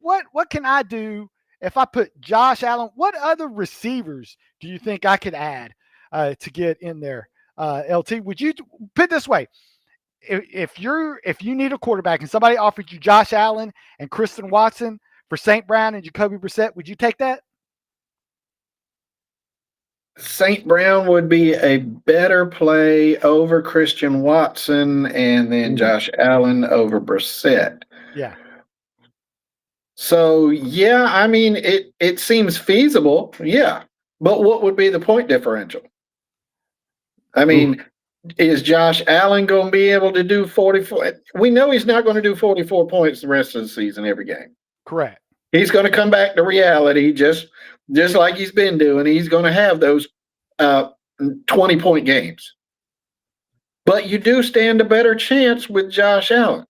what can I do if I put Josh Allen? What other receivers do you think I could add to get in there? LT, would you put it this way? If you need a quarterback and somebody offered you Josh Allen and Christian Watson for St. Brown and Jacoby Brissett, would you take that? St. Brown would be a better play over Christian Watson, and then Josh Allen over Brissett. Yeah. So, yeah, I mean, it seems feasible, yeah. But what would be the point differential? I mean, is Josh Allen going to be able to do 44? We know he's not going to do 44 points the rest of the season every game. Correct. He's going to come back to reality just like he's been doing. He's going to have those 20-point games. But you do stand a better chance with Josh Allen.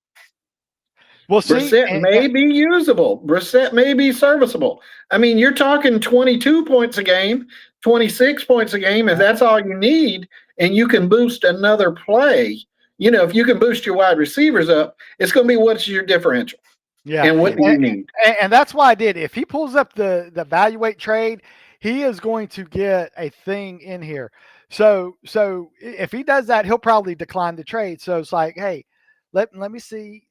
Well, Brissett may be usable. Brissett may be serviceable. I mean, you're talking 22 points a game, 26 points a game, if that's all you need, and you can boost another play. You know, if you can boost your wide receivers up, it's going to be what's your differential. Yeah. And what do you need? And that's why I did. If he pulls up the evaluate trade, he is going to get a thing in here. So if he does that, he'll probably decline the trade. So it's like, hey, let me see.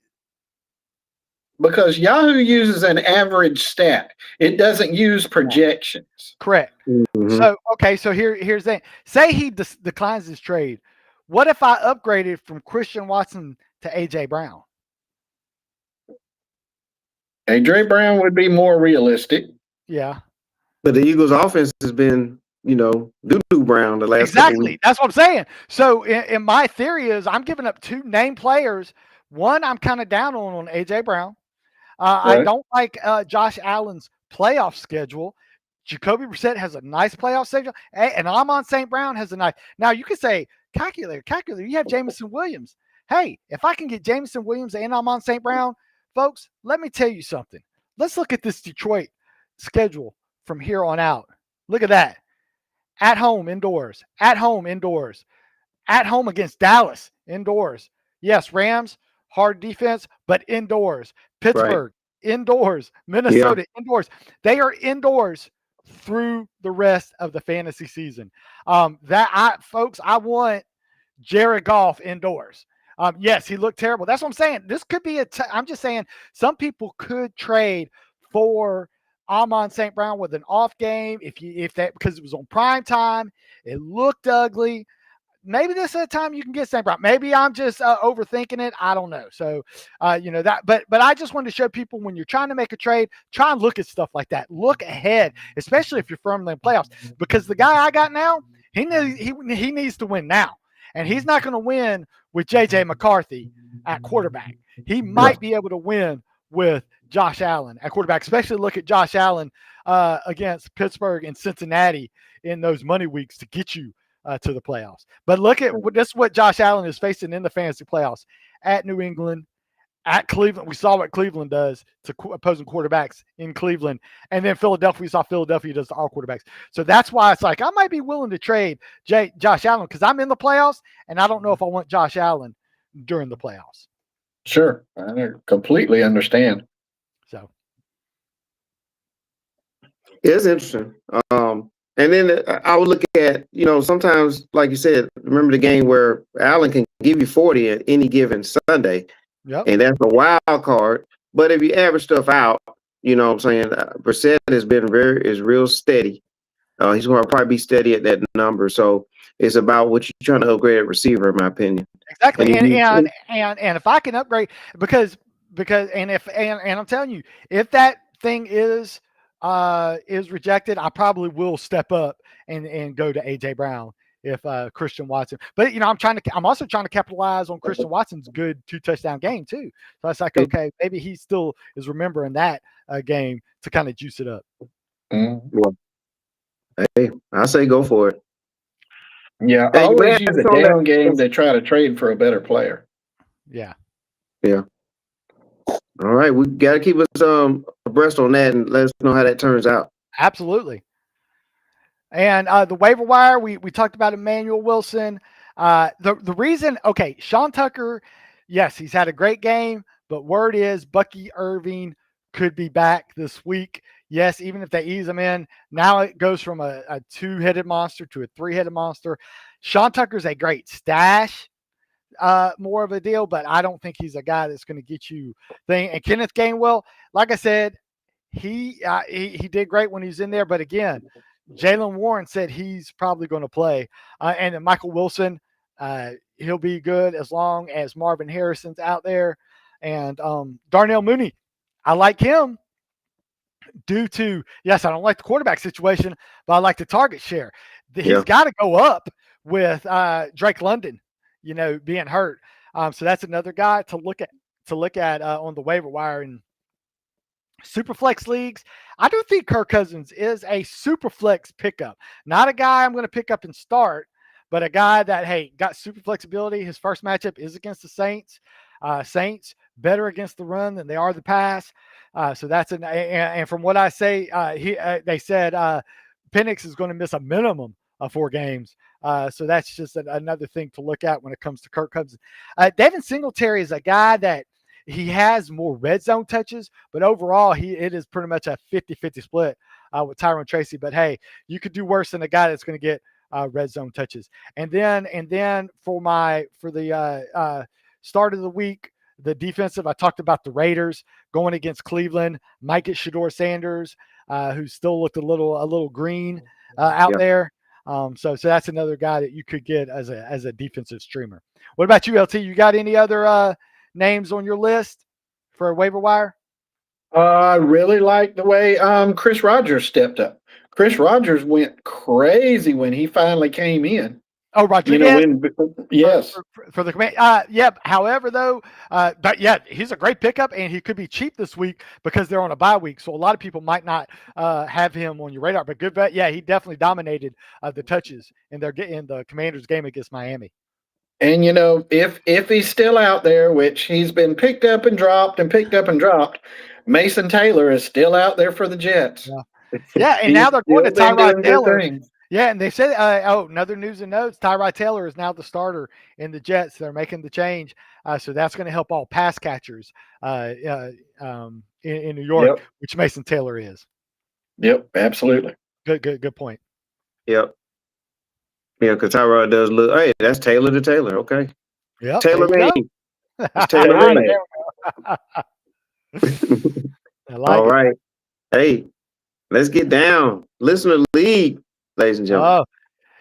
Because Yahoo uses an average stat. It doesn't use projections. Correct. Mm-hmm. So, okay, so here's that. Say he declines his trade. What if I upgraded from Christian Watson to A.J. Brown? A.J. Brown would be more realistic. Yeah. But the Eagles' offense has been, doo-doo brown the last couple weeks. That's what I'm saying. So in my theory is I'm giving up two name players. One I'm kind of down on A.J. Brown. Right. I don't like Josh Allen's playoff schedule. Jacoby Brissett has a nice playoff schedule, and Allen St. Brown has a nice. Now you can say, calculator. You have Jameson Williams. Hey, if I can get Jameson Williams and Allen St. Brown, folks, let me tell you something. Let's look at this Detroit schedule from here on out. Look at that. At home, indoors. At home, indoors. At home against Dallas, indoors. Yes, Rams, hard defense, but indoors. Pittsburgh, indoors. Minnesota, indoors. They are indoors through the rest of the fantasy season. Folks, I want Jared Goff indoors. Yes, he looked terrible. That's what I'm saying. This could be I'm just saying some people could trade for Allen St. Brown with an off game because it was on prime time. It looked ugly. Maybe this is a time you can get St. Brown. Maybe I'm just overthinking it. I don't know. So, that. But I just wanted to show people when you're trying to make a trade, try and look at stuff like that. Look ahead, especially if you're firmly in playoffs. Because the guy I got now, he needs to win now, and he's not going to win with J.J. McCarthy at quarterback. He might be able to win with Josh Allen at quarterback. Especially look at Josh Allen against Pittsburgh and Cincinnati in those money weeks to get you to the playoffs. But look at what Josh Allen is facing in the fantasy playoffs at New England, at Cleveland. We saw what Cleveland does to opposing quarterbacks in Cleveland. And then Philadelphia, we saw Philadelphia does to all quarterbacks. So that's why it's like I might be willing to trade Josh Allen because I'm in the playoffs, and I don't know if I want Josh Allen during the playoffs. Sure. I completely understand. So it's interesting. And then I would look at, sometimes, like you said, remember the game where Allen can give you 40 at any given Sunday. Yep. And that's a wild card. But if you average stuff out, you know what I'm saying, Brissett has been is real steady. He's going to probably be steady at that number. So it's about what you're trying to upgrade at receiver, in my opinion. Exactly. And if I can upgrade, because because and I'm telling you, if that thing is rejected, I probably will step up and go to AJ Brown if Christian Watson. But I'm also trying to capitalize on Christian Watson's good 2-touchdown game too. So it's like, okay, maybe he still is remembering that game to kind of juice it up. Mm-hmm. Hey, I say go for it. Yeah, I always use a down game to try to trade for a better player. Yeah. Yeah. All right, we got to keep us abreast on that and let us know how that turns out. Absolutely. And the waiver wire, we talked about Emanuel Wilson. The reason, okay, Sean Tucker, yes, he's had a great game, but word is Bucky Irving could be back this week. Yes, even if they ease him in, now it goes from a 2-headed monster to a 3-headed monster. Sean Tucker's a great stash, more of a deal, but I don't think he's a guy that's going to get you thing. And Kenneth Gainwell, like I said, he did great when he's in there, but again, Jaylen Warren said he's probably going to play. And then Michael Wilson, he'll be good as long as Marvin Harrison's out there. And Darnell Mooney, I like him due to, yes, I don't like the quarterback situation, but I like the target share. He's got to go up with Drake London, being hurt. So that's another guy to look at on the waiver wire. And Superflex leagues, I do think Kirk Cousins is a Superflex pickup. Not a guy I'm going to pick up and start, but a guy that, hey, got super flexibility. His first matchup is against the Saints. Saints better against the run than they are the pass. So that's and from what I say, they said Penix is going to miss a minimum of 4 games. So that's just another thing to look at when it comes to Kirk Cousins. Devin Singletary is a guy that he has more red zone touches, but overall it is pretty much a 50-50 split with Tyrone Tracy. But hey, you could do worse than a guy that's going to get red zone touches. And then for the start of the week, the defensive, I talked about the Raiders going against Cleveland. Might get Shedeur Sanders, who still looked a little green out there. So that's another guy that you could get as a defensive streamer. What about you, LT? You got any other names on your list for a waiver wire? I really like the way Chris Rogers stepped up. Chris Rogers went crazy when he finally came in. Oh, Rodriguez? Yes. For the command. However, though, he's a great pickup, and he could be cheap this week because they're on a bye week. So a lot of people might not have him on your radar. But good bet. Yeah, he definitely dominated the touches in the Commanders game against Miami. And, if he's still out there, which he's been picked up and dropped, Mason Taylor is still out there for the Jets. Yeah, and now they're going to Tyrod Taylor. Yeah, and they said, another news and notes, Tyrod Taylor is now the starter in the Jets. They're making the change. So that's going to help all pass catchers in New York, which Mason Taylor is. Yep, absolutely. Good point. Yep. Yeah, because Tyrod does look, hey, that's Taylor to Taylor. Okay. Yep. Taylor made. It's Taylor made. All right. Hey, let's get down. Listener league, ladies and gentlemen. Oh,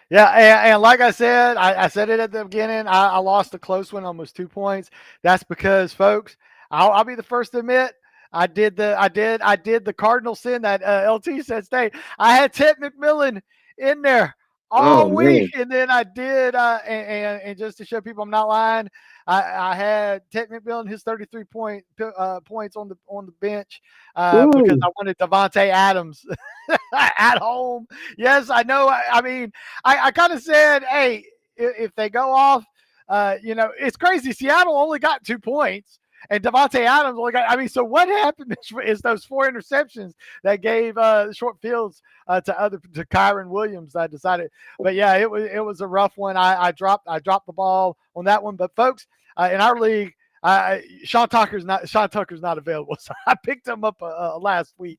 yeah. And like I said, I said it at the beginning. I lost a close one, almost 2 points. That's because, folks, I'll be the first to admit, I did the cardinal sin that LT said stay. I had Ted McMillan in there all week, and then I did, and just to show people I'm not lying, I had Ted McMillan his 33 points on the bench because I wanted Devontae Adams at home. Yes, I know. I mean, I kind of said, hey, if they go off, it's crazy. Seattle only got 2 points. And Devontae Adams only got, so what happened is those 4 interceptions that gave short fields to Kyron Williams. I decided, but yeah, it was a rough one. I dropped the ball on that one. But folks, in our league, Sean Tucker's not available, so I picked him up last week.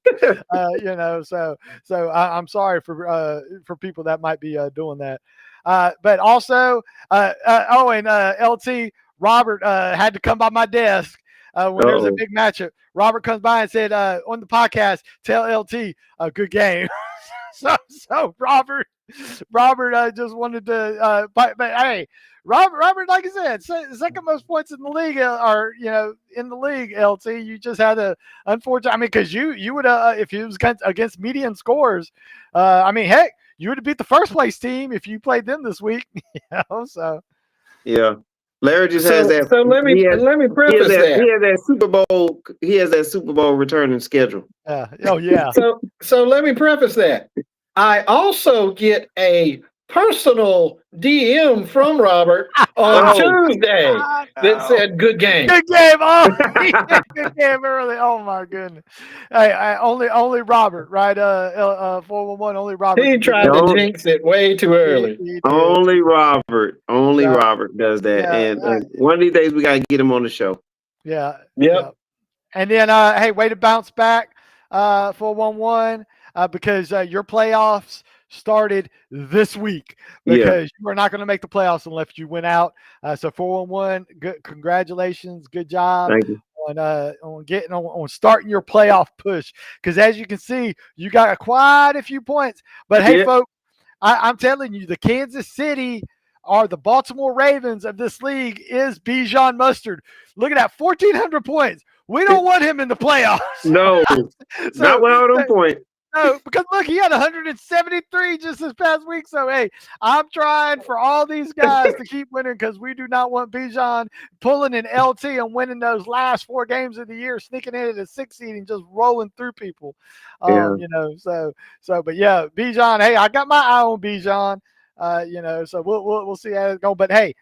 So I'm sorry for people that might be doing that. But also, and LT. Robert had to come by my desk when there's a big matchup. Robert comes by and said on the podcast, tell LT a good game. So Robert just wanted to, but hey, Robert, like I said, second most points in the league, or in the league. LT, you just had a unfortunate. I mean, because you would if it was against median scores, I mean, heck, you would have beat the first place team if you played them this week. So yeah. Larry just has that. So let me preface that. He has that Super Bowl. He has that Super Bowl returning schedule. Oh yeah. So let me preface that. I also get a personal DM from Robert on Tuesday that said, "Good game, good game." Oh, good game early. Oh my goodness. Hey, only Robert, right? 411. Only Robert. He tried to jinx it way too early. Only Robert does that. Yeah, and one of these days we gotta get him on the show. Yep. And then hey, way to bounce back, 411, because your playoffs started this week, because you are not going to make the playoffs unless you win out. So 411, good, congratulations, good job. Thank you. On getting on starting your playoff push, because as you can see, you got quite a few points. But hey, folks, I'm telling you, the Kansas City or the Baltimore Ravens of this league is Bijan Mustard. Look at that, 1,400 points. We don't want him in the playoffs. No, not without them points. No, because look, he had 173 just this past week. So, hey, I'm trying for all these guys to keep winning, because we do not want Bijan pulling an LT and winning those last 4 games of the year, sneaking in at a 6 seed and just rolling through people. So, but yeah, Bijan, hey, I got my eye on Bijan, so we'll see how it goes. But hey,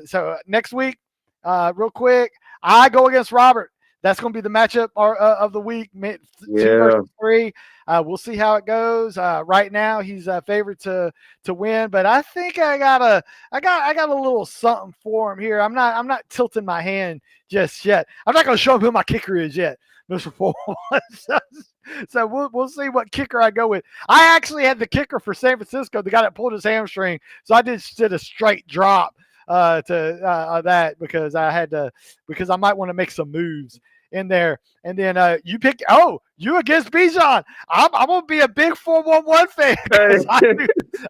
so next week, real quick, I go against Robert. That's going to be the matchup of the week. 2 versus 3. We'll see how it goes. Right now, he's favored to win, but I think I got a little something for him here. I'm not tilting my hand just yet. I'm not going to show him who my kicker is yet, Mr. 411. So we'll see what kicker I go with. I actually had the kicker for San Francisco, the guy that pulled his hamstring. So I did a straight drop to that, because because I might want to make some moves in there. And then you pick, you against Bijan. I'm gonna be a big 411 fan, because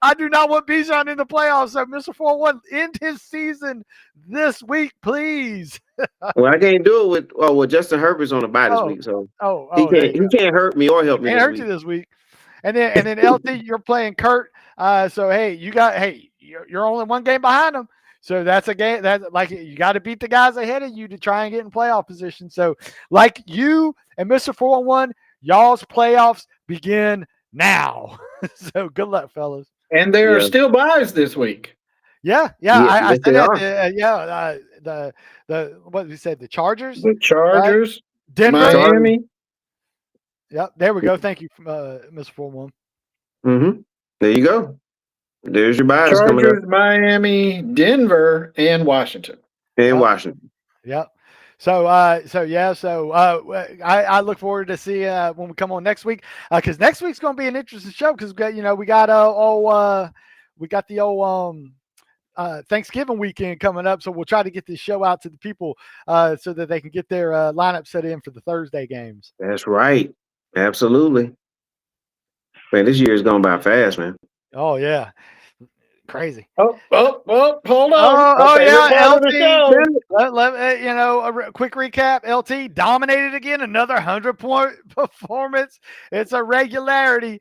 I do not want Bijan in the playoffs. So Mr. 411, end his season this week, please. Well, I can't do it with Justin Herbert's on the bye this week, so he can't hurt me or help me. Can't hurt you this week. And then LT, you're playing Kurt. So hey, you're only 1 game behind him. So that's a game that's like, you got to beat the guys ahead of you to try and get in playoff position. So like you and Mr. 411, y'all's playoffs begin now. So good luck, fellas. And there are still buys this week. I said that. The what we said, the Chargers, right? Denver, Miami. Yep, there we go. Thank you, Mr. 411. Mm-hmm. There you go. There's your buys. Chargers, Miami, Denver, and Washington. Washington. Yep. So I look forward to see when we come on next week, because next week's going to be an interesting show, because we got the old Thanksgiving weekend coming up, so we'll try to get this show out to the people so that they can get their lineup set in for the Thursday games. That's right. Absolutely. Man, this year is going by fast, man. Oh yeah, crazy. Oh, hold on. LT. A quick recap. LT dominated again, another 100-point performance. It's a regularity.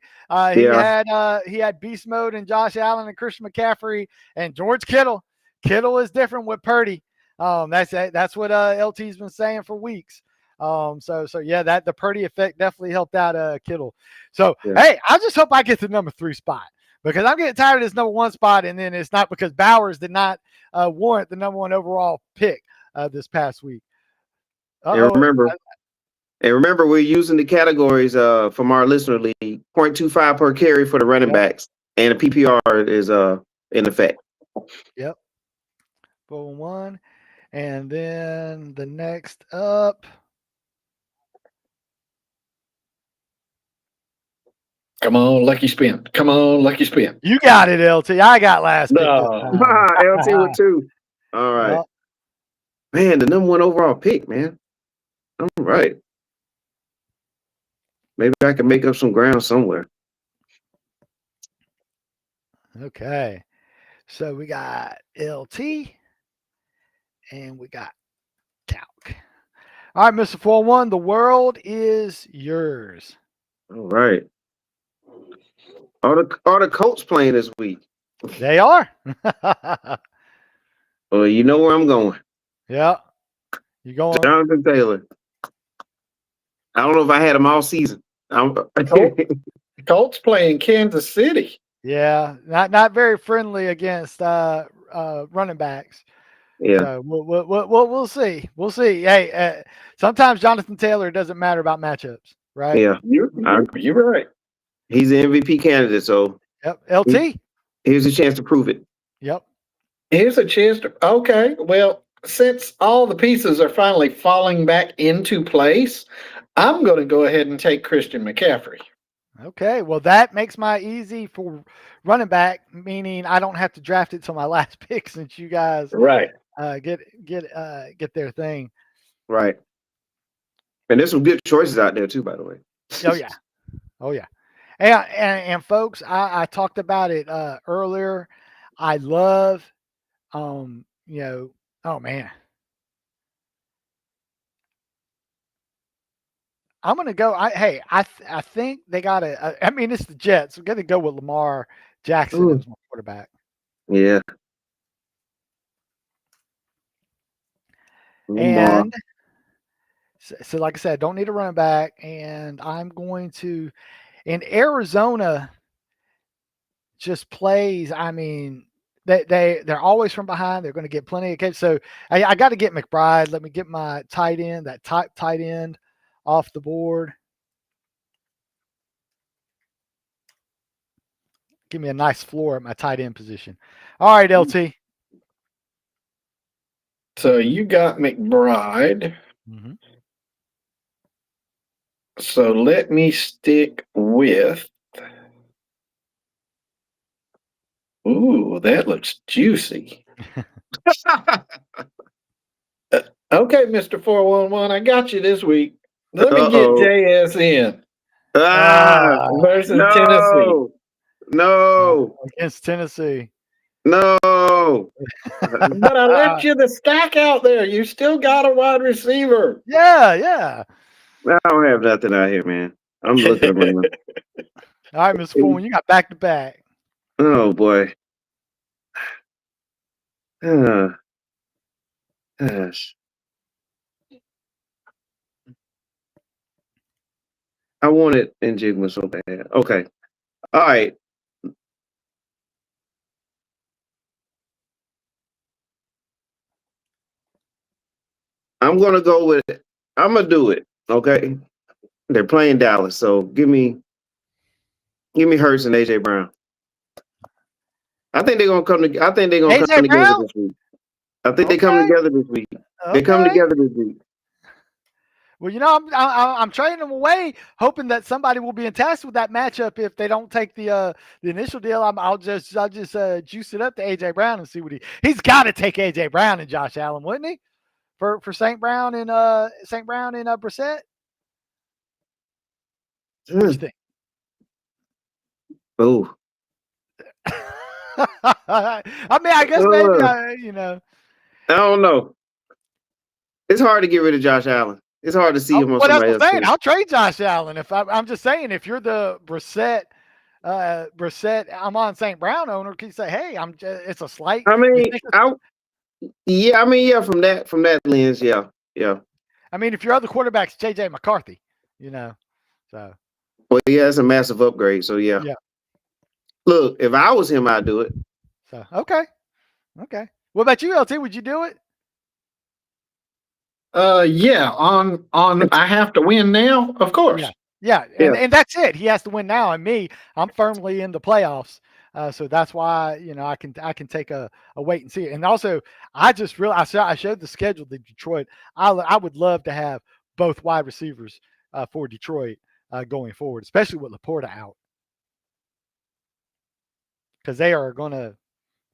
He had beast mode and Josh Allen and Christian McCaffrey and George Kittle. Kittle is different with Purdy. That's what LT's been saying for weeks. That the Purdy effect definitely helped out Kittle. So hey, I just hope I get the number 3 spot, because I'm getting tired of this number 1 spot, and then it's not because Bowers did not warrant the number 1 overall pick this past week. And remember, we're using the categories from our listener league: 0.25 per carry for the running backs, and a PPR is in effect. Yep. 4-1, and then the next up. Come on, lucky spin. Come on, lucky spin. You got it, LT. I got last pick. LT with 2. All right. Well, man, the number 1 overall pick, man. All right. Maybe I can make up some ground somewhere. Okay. So we got LT and we got Talc. All right, Mr. 4-1, the world is yours. All right. Are the Colts playing this week? They are. Well, you know where I'm going. Yeah. You going? Jonathan Taylor. I don't know if I had him all season. Colts playing Kansas City. Yeah, not very friendly against running backs. Yeah. So we'll see. We'll see. Hey, sometimes Jonathan Taylor doesn't matter about matchups, right? Yeah. You're right. He's an MVP candidate, so Yep. LT. Here's a chance to prove it. Yep. Here's a chance to. Okay, well, since all the pieces are finally falling back into place, I'm going to go ahead and take Christian McCaffrey. Okay, well that makes my easy for running back, meaning I don't have to draft it till my last pick since you guys Right. get their thing. Right. And there's some good choices out there too, by the way. Oh yeah. Oh yeah. And folks, I talked about it earlier. I love oh man. I'm gonna go. I think they got I mean, it's the Jets. We're gonna go with Lamar Jackson as my quarterback. Yeah. Lamar. And so, like I said, don't need a running back, and I'm going to. In Arizona, just plays. I mean, they're always from behind. They're going to get plenty of catch. So I got to get McBride. Let me get my tight end, that tight end, off the board. Give me a nice floor at my tight end position. All right, LT. So you got McBride. Mm-hmm. So let me stick with. Ooh, that looks juicy. Okay, Mr. 411, I got you this week. Let me get JSN versus Tennessee. No. Against Tennessee. No. But I left you the stack out there. You still got a wide receiver. Yeah. I don't have nothing out here, man. I'm looking around. All right, Mr. Foreman, you got back to back. Oh boy. Gosh. I wanted Njigma so bad. Okay. All right. I'm gonna go with it. I'm gonna do it. Okay. They're playing Dallas, so give me Hurts and AJ Brown. I think they're gonna come together. I think they're gonna come together this week. I think they come together this week. They come together this week. Well, I'm trading them away, hoping that somebody will be in task with that matchup. If they don't take the initial deal, I'll just juice it up to AJ Brown and see what he's got to take AJ Brown and Josh Allen, wouldn't he? For St. Brown and Brissett. What do you think? Oh. I mean, I guess maybe I don't know. It's hard to get rid of Josh Allen. It's hard to see him on somebody else. I'll trade Josh Allen if I'm just saying if you're the Brissett, I'm on St. Brown owner. Can you say, hey, it's a slight? I mean, from that lens, yeah. I mean, if your other quarterback's JJ McCarthy, so. Well, yeah, it's a massive upgrade. So yeah. Look, if I was him, I'd do it. So okay. What about you, LT? Would you do it? Yeah. On I have to win now, of course. Yeah. And that's it. He has to win now. And me, I'm firmly in the playoffs. So that's why I can take a wait and see. And also, I just realized I showed the schedule to Detroit. I would love to have both wide receivers for Detroit going forward, especially with Laporta out, because they are going to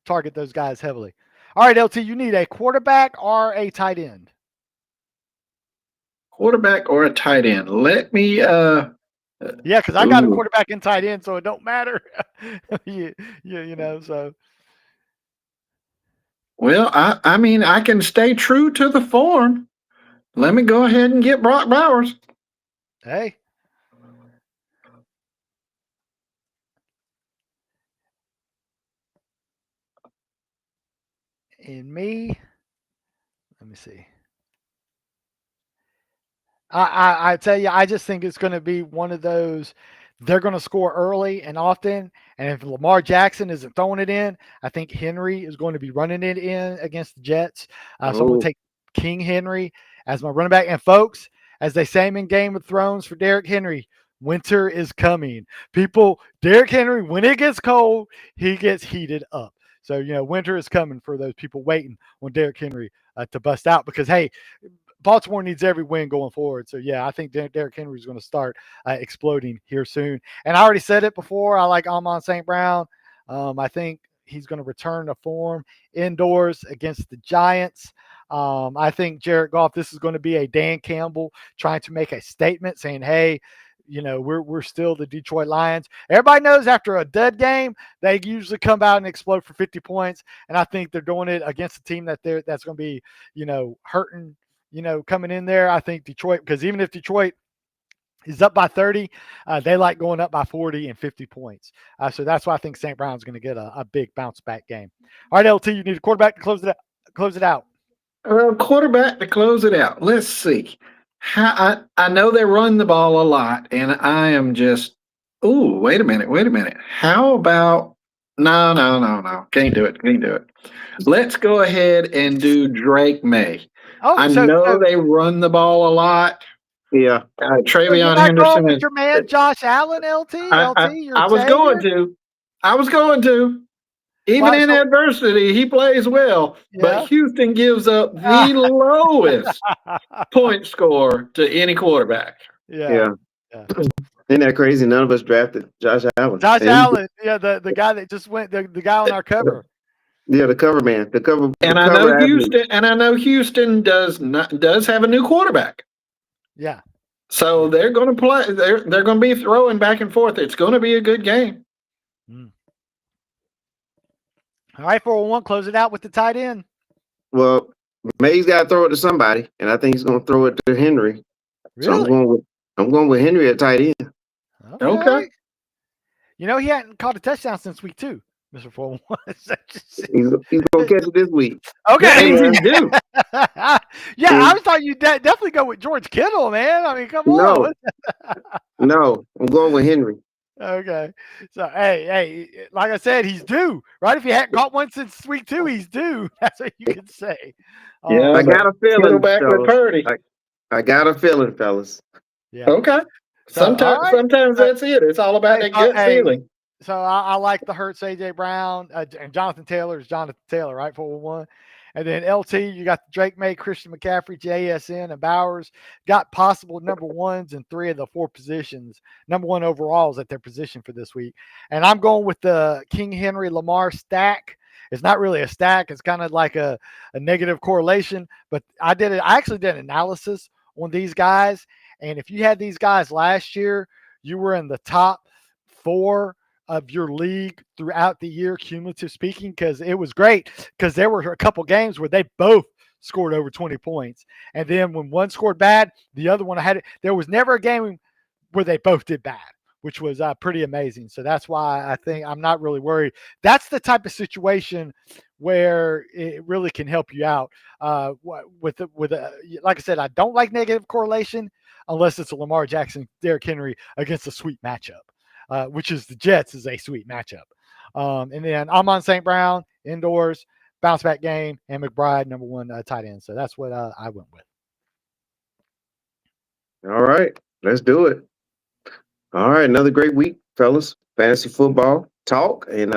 target those guys heavily. All right, LT, you need a quarterback or a tight end? Quarterback or a tight end. Let me Yeah, because I got a quarterback and tight end, so it don't matter. you know, so. Well, I mean, I can stay true to the form. Let me go ahead and get Brock Bowers. Hey. And me, let me see. I tell you, I just think it's going to be one of those. They're going to score early and often, and if Lamar Jackson isn't throwing it in, I think Henry is going to be running it in against the Jets. So I'm going to take King Henry as my running back. And folks, as they say in Game of Thrones for Derrick Henry, winter is coming. People, Derrick Henry, when it gets cold, he gets heated up. So, winter is coming for those people waiting on Derrick Henry to bust out because, hey, Baltimore needs every win going forward. So, yeah, I think Derrick Henry is going to start exploding here soon. And I already said it before. I like Amon St. Brown. I think he's going to return to form indoors against the Giants. I think Jared Goff, this is going to be a Dan Campbell trying to make a statement saying, hey, we're still the Detroit Lions. Everybody knows after a dud game, they usually come out and explode for 50 points. And I think they're doing it against a team that's going to be, hurting, coming in there. I think Detroit, because even if Detroit is up by 30, they like going up by 40 and 50 points. So that's why I think St. Brown's going to get a big bounce back game. All right, LT, you need a quarterback to close it out. Quarterback to close it out. Let's see. I know they run the ball a lot, and I am just, wait a minute. How about, no. Can't do it. Let's go ahead and do Drake May. I know they run the ball a lot. Yeah. TreVeyon Henderson. With your man, Josh Allen, LT? I was going to. Even in adversity, he plays well. Yeah. But Houston gives up the lowest point score to any quarterback. Yeah. Isn't that crazy? None of us drafted Josh Allen. Allen, the guy that just went, the guy on our cover. Yeah, the cover man, the cover. And I know Houston does have a new quarterback. Yeah. So they're going to play. They're going to be throwing back and forth. It's going to be a good game. All right, 401, close it out with the tight end. Well, May's got to throw it to somebody, and I think he's going to throw it to Henry. Really? So I'm going with Henry at tight end. Okay. He hadn't caught a touchdown since week 2, Mr. 401. He's going to catch it this week. Okay. Yeah, I thought you'd definitely go with George Kittle, man. I mean, come on. No, I'm going with Henry. Okay. So, hey, like I said, he's due, right? If you hadn't caught one since week 2, he's due. That's what you can say. Yeah, I got a feeling. Back with Purdy. I got a feeling, fellas. Yeah. Okay. Sometimes that's it. It's all about that gut feeling. So I like the Hurts A.J. Brown and Jonathan Taylor is Jonathan Taylor, right? 401. And then LT, you got Drake May, Christian McCaffrey, JSN, and Bowers. Got possible number ones in 3 of the 4 positions. Number 1 overalls at their position for this week. And I'm going with the King Henry Lamar stack. It's not really a stack. It's kind of like a negative correlation. But I actually did an analysis on these guys. And if you had these guys last year, you were in the top 4 of your league throughout the year, cumulative speaking, because it was great because there were a couple games where they both scored over 20 points. And then when one scored bad, the other one had it. There was never a game where they both did bad, which was pretty amazing. So that's why I think I'm not really worried. That's the type of situation where it really can help you out with like I said, I don't like negative correlation unless it's a Lamar Jackson, Derrick Henry against a sweet matchup. Which is the Jets is a sweet matchup. And then Amon St. Brown, indoors, bounce back game, and McBride, number 1 tight end. So that's what I went with. All right, let's do it. All right, another great week, fellas. Fantasy football talk, and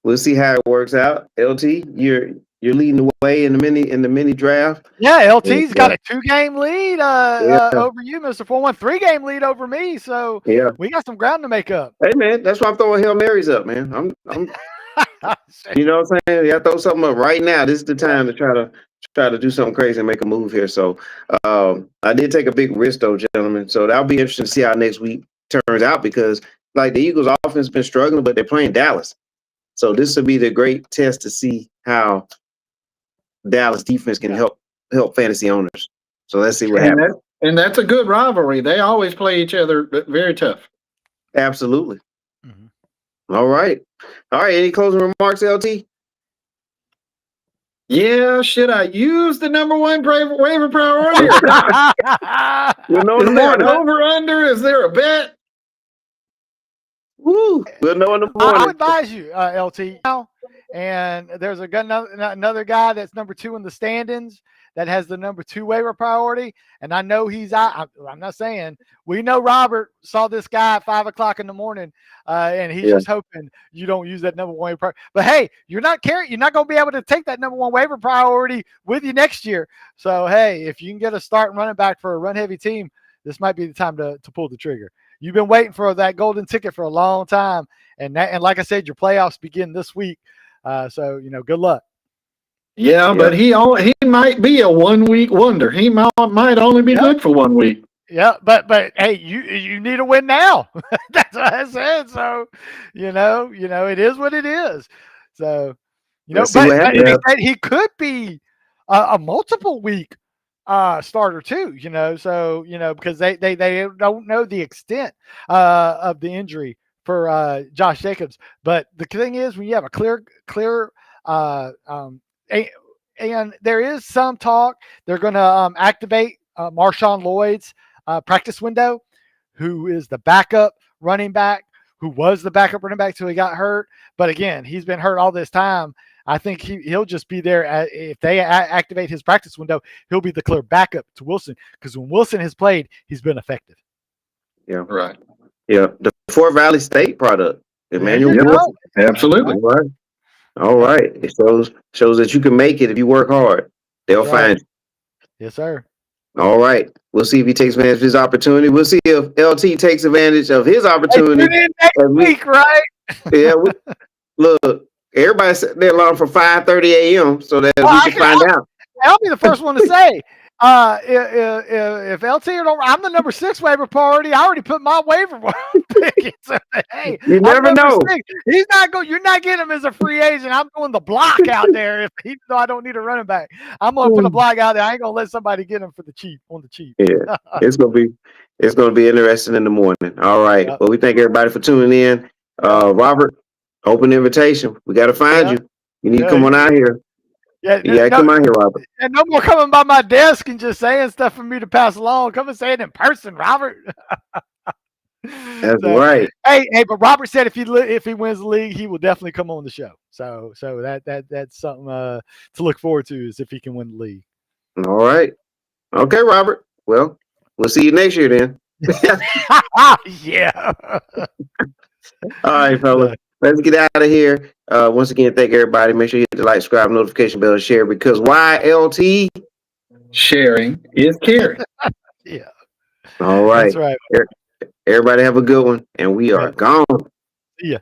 we'll see how it works out. LT, you're leading the way in the mini draft. Yeah, LT's got a 2-game lead over you, Mr. 4-1, 3-game lead over me. So we got some ground to make up. Hey man, that's why I'm throwing Hail Marys up, man. I'm you know what I'm saying? Yeah, throw something up right now. This is the time to try to do something crazy and make a move here. So I did take a big risk though, gentlemen. So that'll be interesting to see how next week turns out, because like the Eagles' offense has been struggling, but they're playing Dallas. So this will be the great test to see how Dallas defense can help fantasy owners. So let's see what happens. And that's a good rivalry. They always play each other very tough. Absolutely. Mm-hmm. All right. Any closing remarks, LT? Yeah, should I use the number one waiver priority? We'll know in the morning. Over under? Is there a bet? Woo! We'll know in the morning. I'll advise you, LT. And there's another guy that's number 2 in the standings that has the number 2 waiver priority. And I know he's out. I'm not saying, we know Robert saw this guy at 5 o'clock in the morning, and he's just hoping you don't use that number 1 waiver priority. But hey, you're not going to be able to take that number 1 waiver priority with you next year. So hey, if you can get a starting running back for a run heavy team, this might be the time to pull the trigger. You've been waiting for that golden ticket for a long time, and like I said, your playoffs begin this week. So good luck. Yeah, but he might be a 1 week wonder. He might only be good for 1 week. Yeah, but hey, you need a win now. That's what I said. So it is what it is. So but he could be a multiple week starter too. So because they don't know the extent of the injury for Josh Jacobs. But the thing is, when you have a clear and there is some talk they're going to activate Marshawn Lloyd's practice window, who is the backup running back, who was the backup running back till he got hurt. But again, he's been hurt all this time. I think he'll just be there. If they activate his practice window, he'll be the clear backup to Wilson, because when Wilson has played, he's been effective. Yeah, right. Yeah, the Fort Valley State product, Emanuel Wilson. Absolutely. All right. It shows that you can make it if you work hard. They'll find you. Yes, sir. All right. We'll see if he takes advantage of his opportunity. We'll see if LT takes advantage of his opportunity. Next week, right? Yeah. Look, everybody set their alarm for 5:30 a.m. so that we can find out. I'll be the first one to say, if LT I'm the number 6 waiver priority. I already put my waiver pick. So, hey, you never know. 6. He's not going. You're not getting him as a free agent. I'm doing the block out there. Even though I don't need a running back, I'm going to put a block out there. I ain't going to let somebody get him for the cheap on the cheap. Yeah, it's going to be interesting in the morning. All right. Well, we thank everybody for tuning in. Robert, open invitation. We got to find you. You need to come on out here. Yeah, come on here, Robert. And no more coming by my desk and just saying stuff for me to pass along. Come and say it in person, Robert. That's right. Hey, but Robert said if he wins the league, he will definitely come on the show. So that's something to look forward to, is if he can win the league. All right. Okay, Robert. Well, we'll see you next year then. Yeah. All right, fellas. Let's get out of here. Once again, thank everybody. Make sure you hit the like, subscribe, notification bell, and share, because why, LT? Sharing is caring. Yeah. All right. That's right. Everybody have a good one, and we are gone. See ya.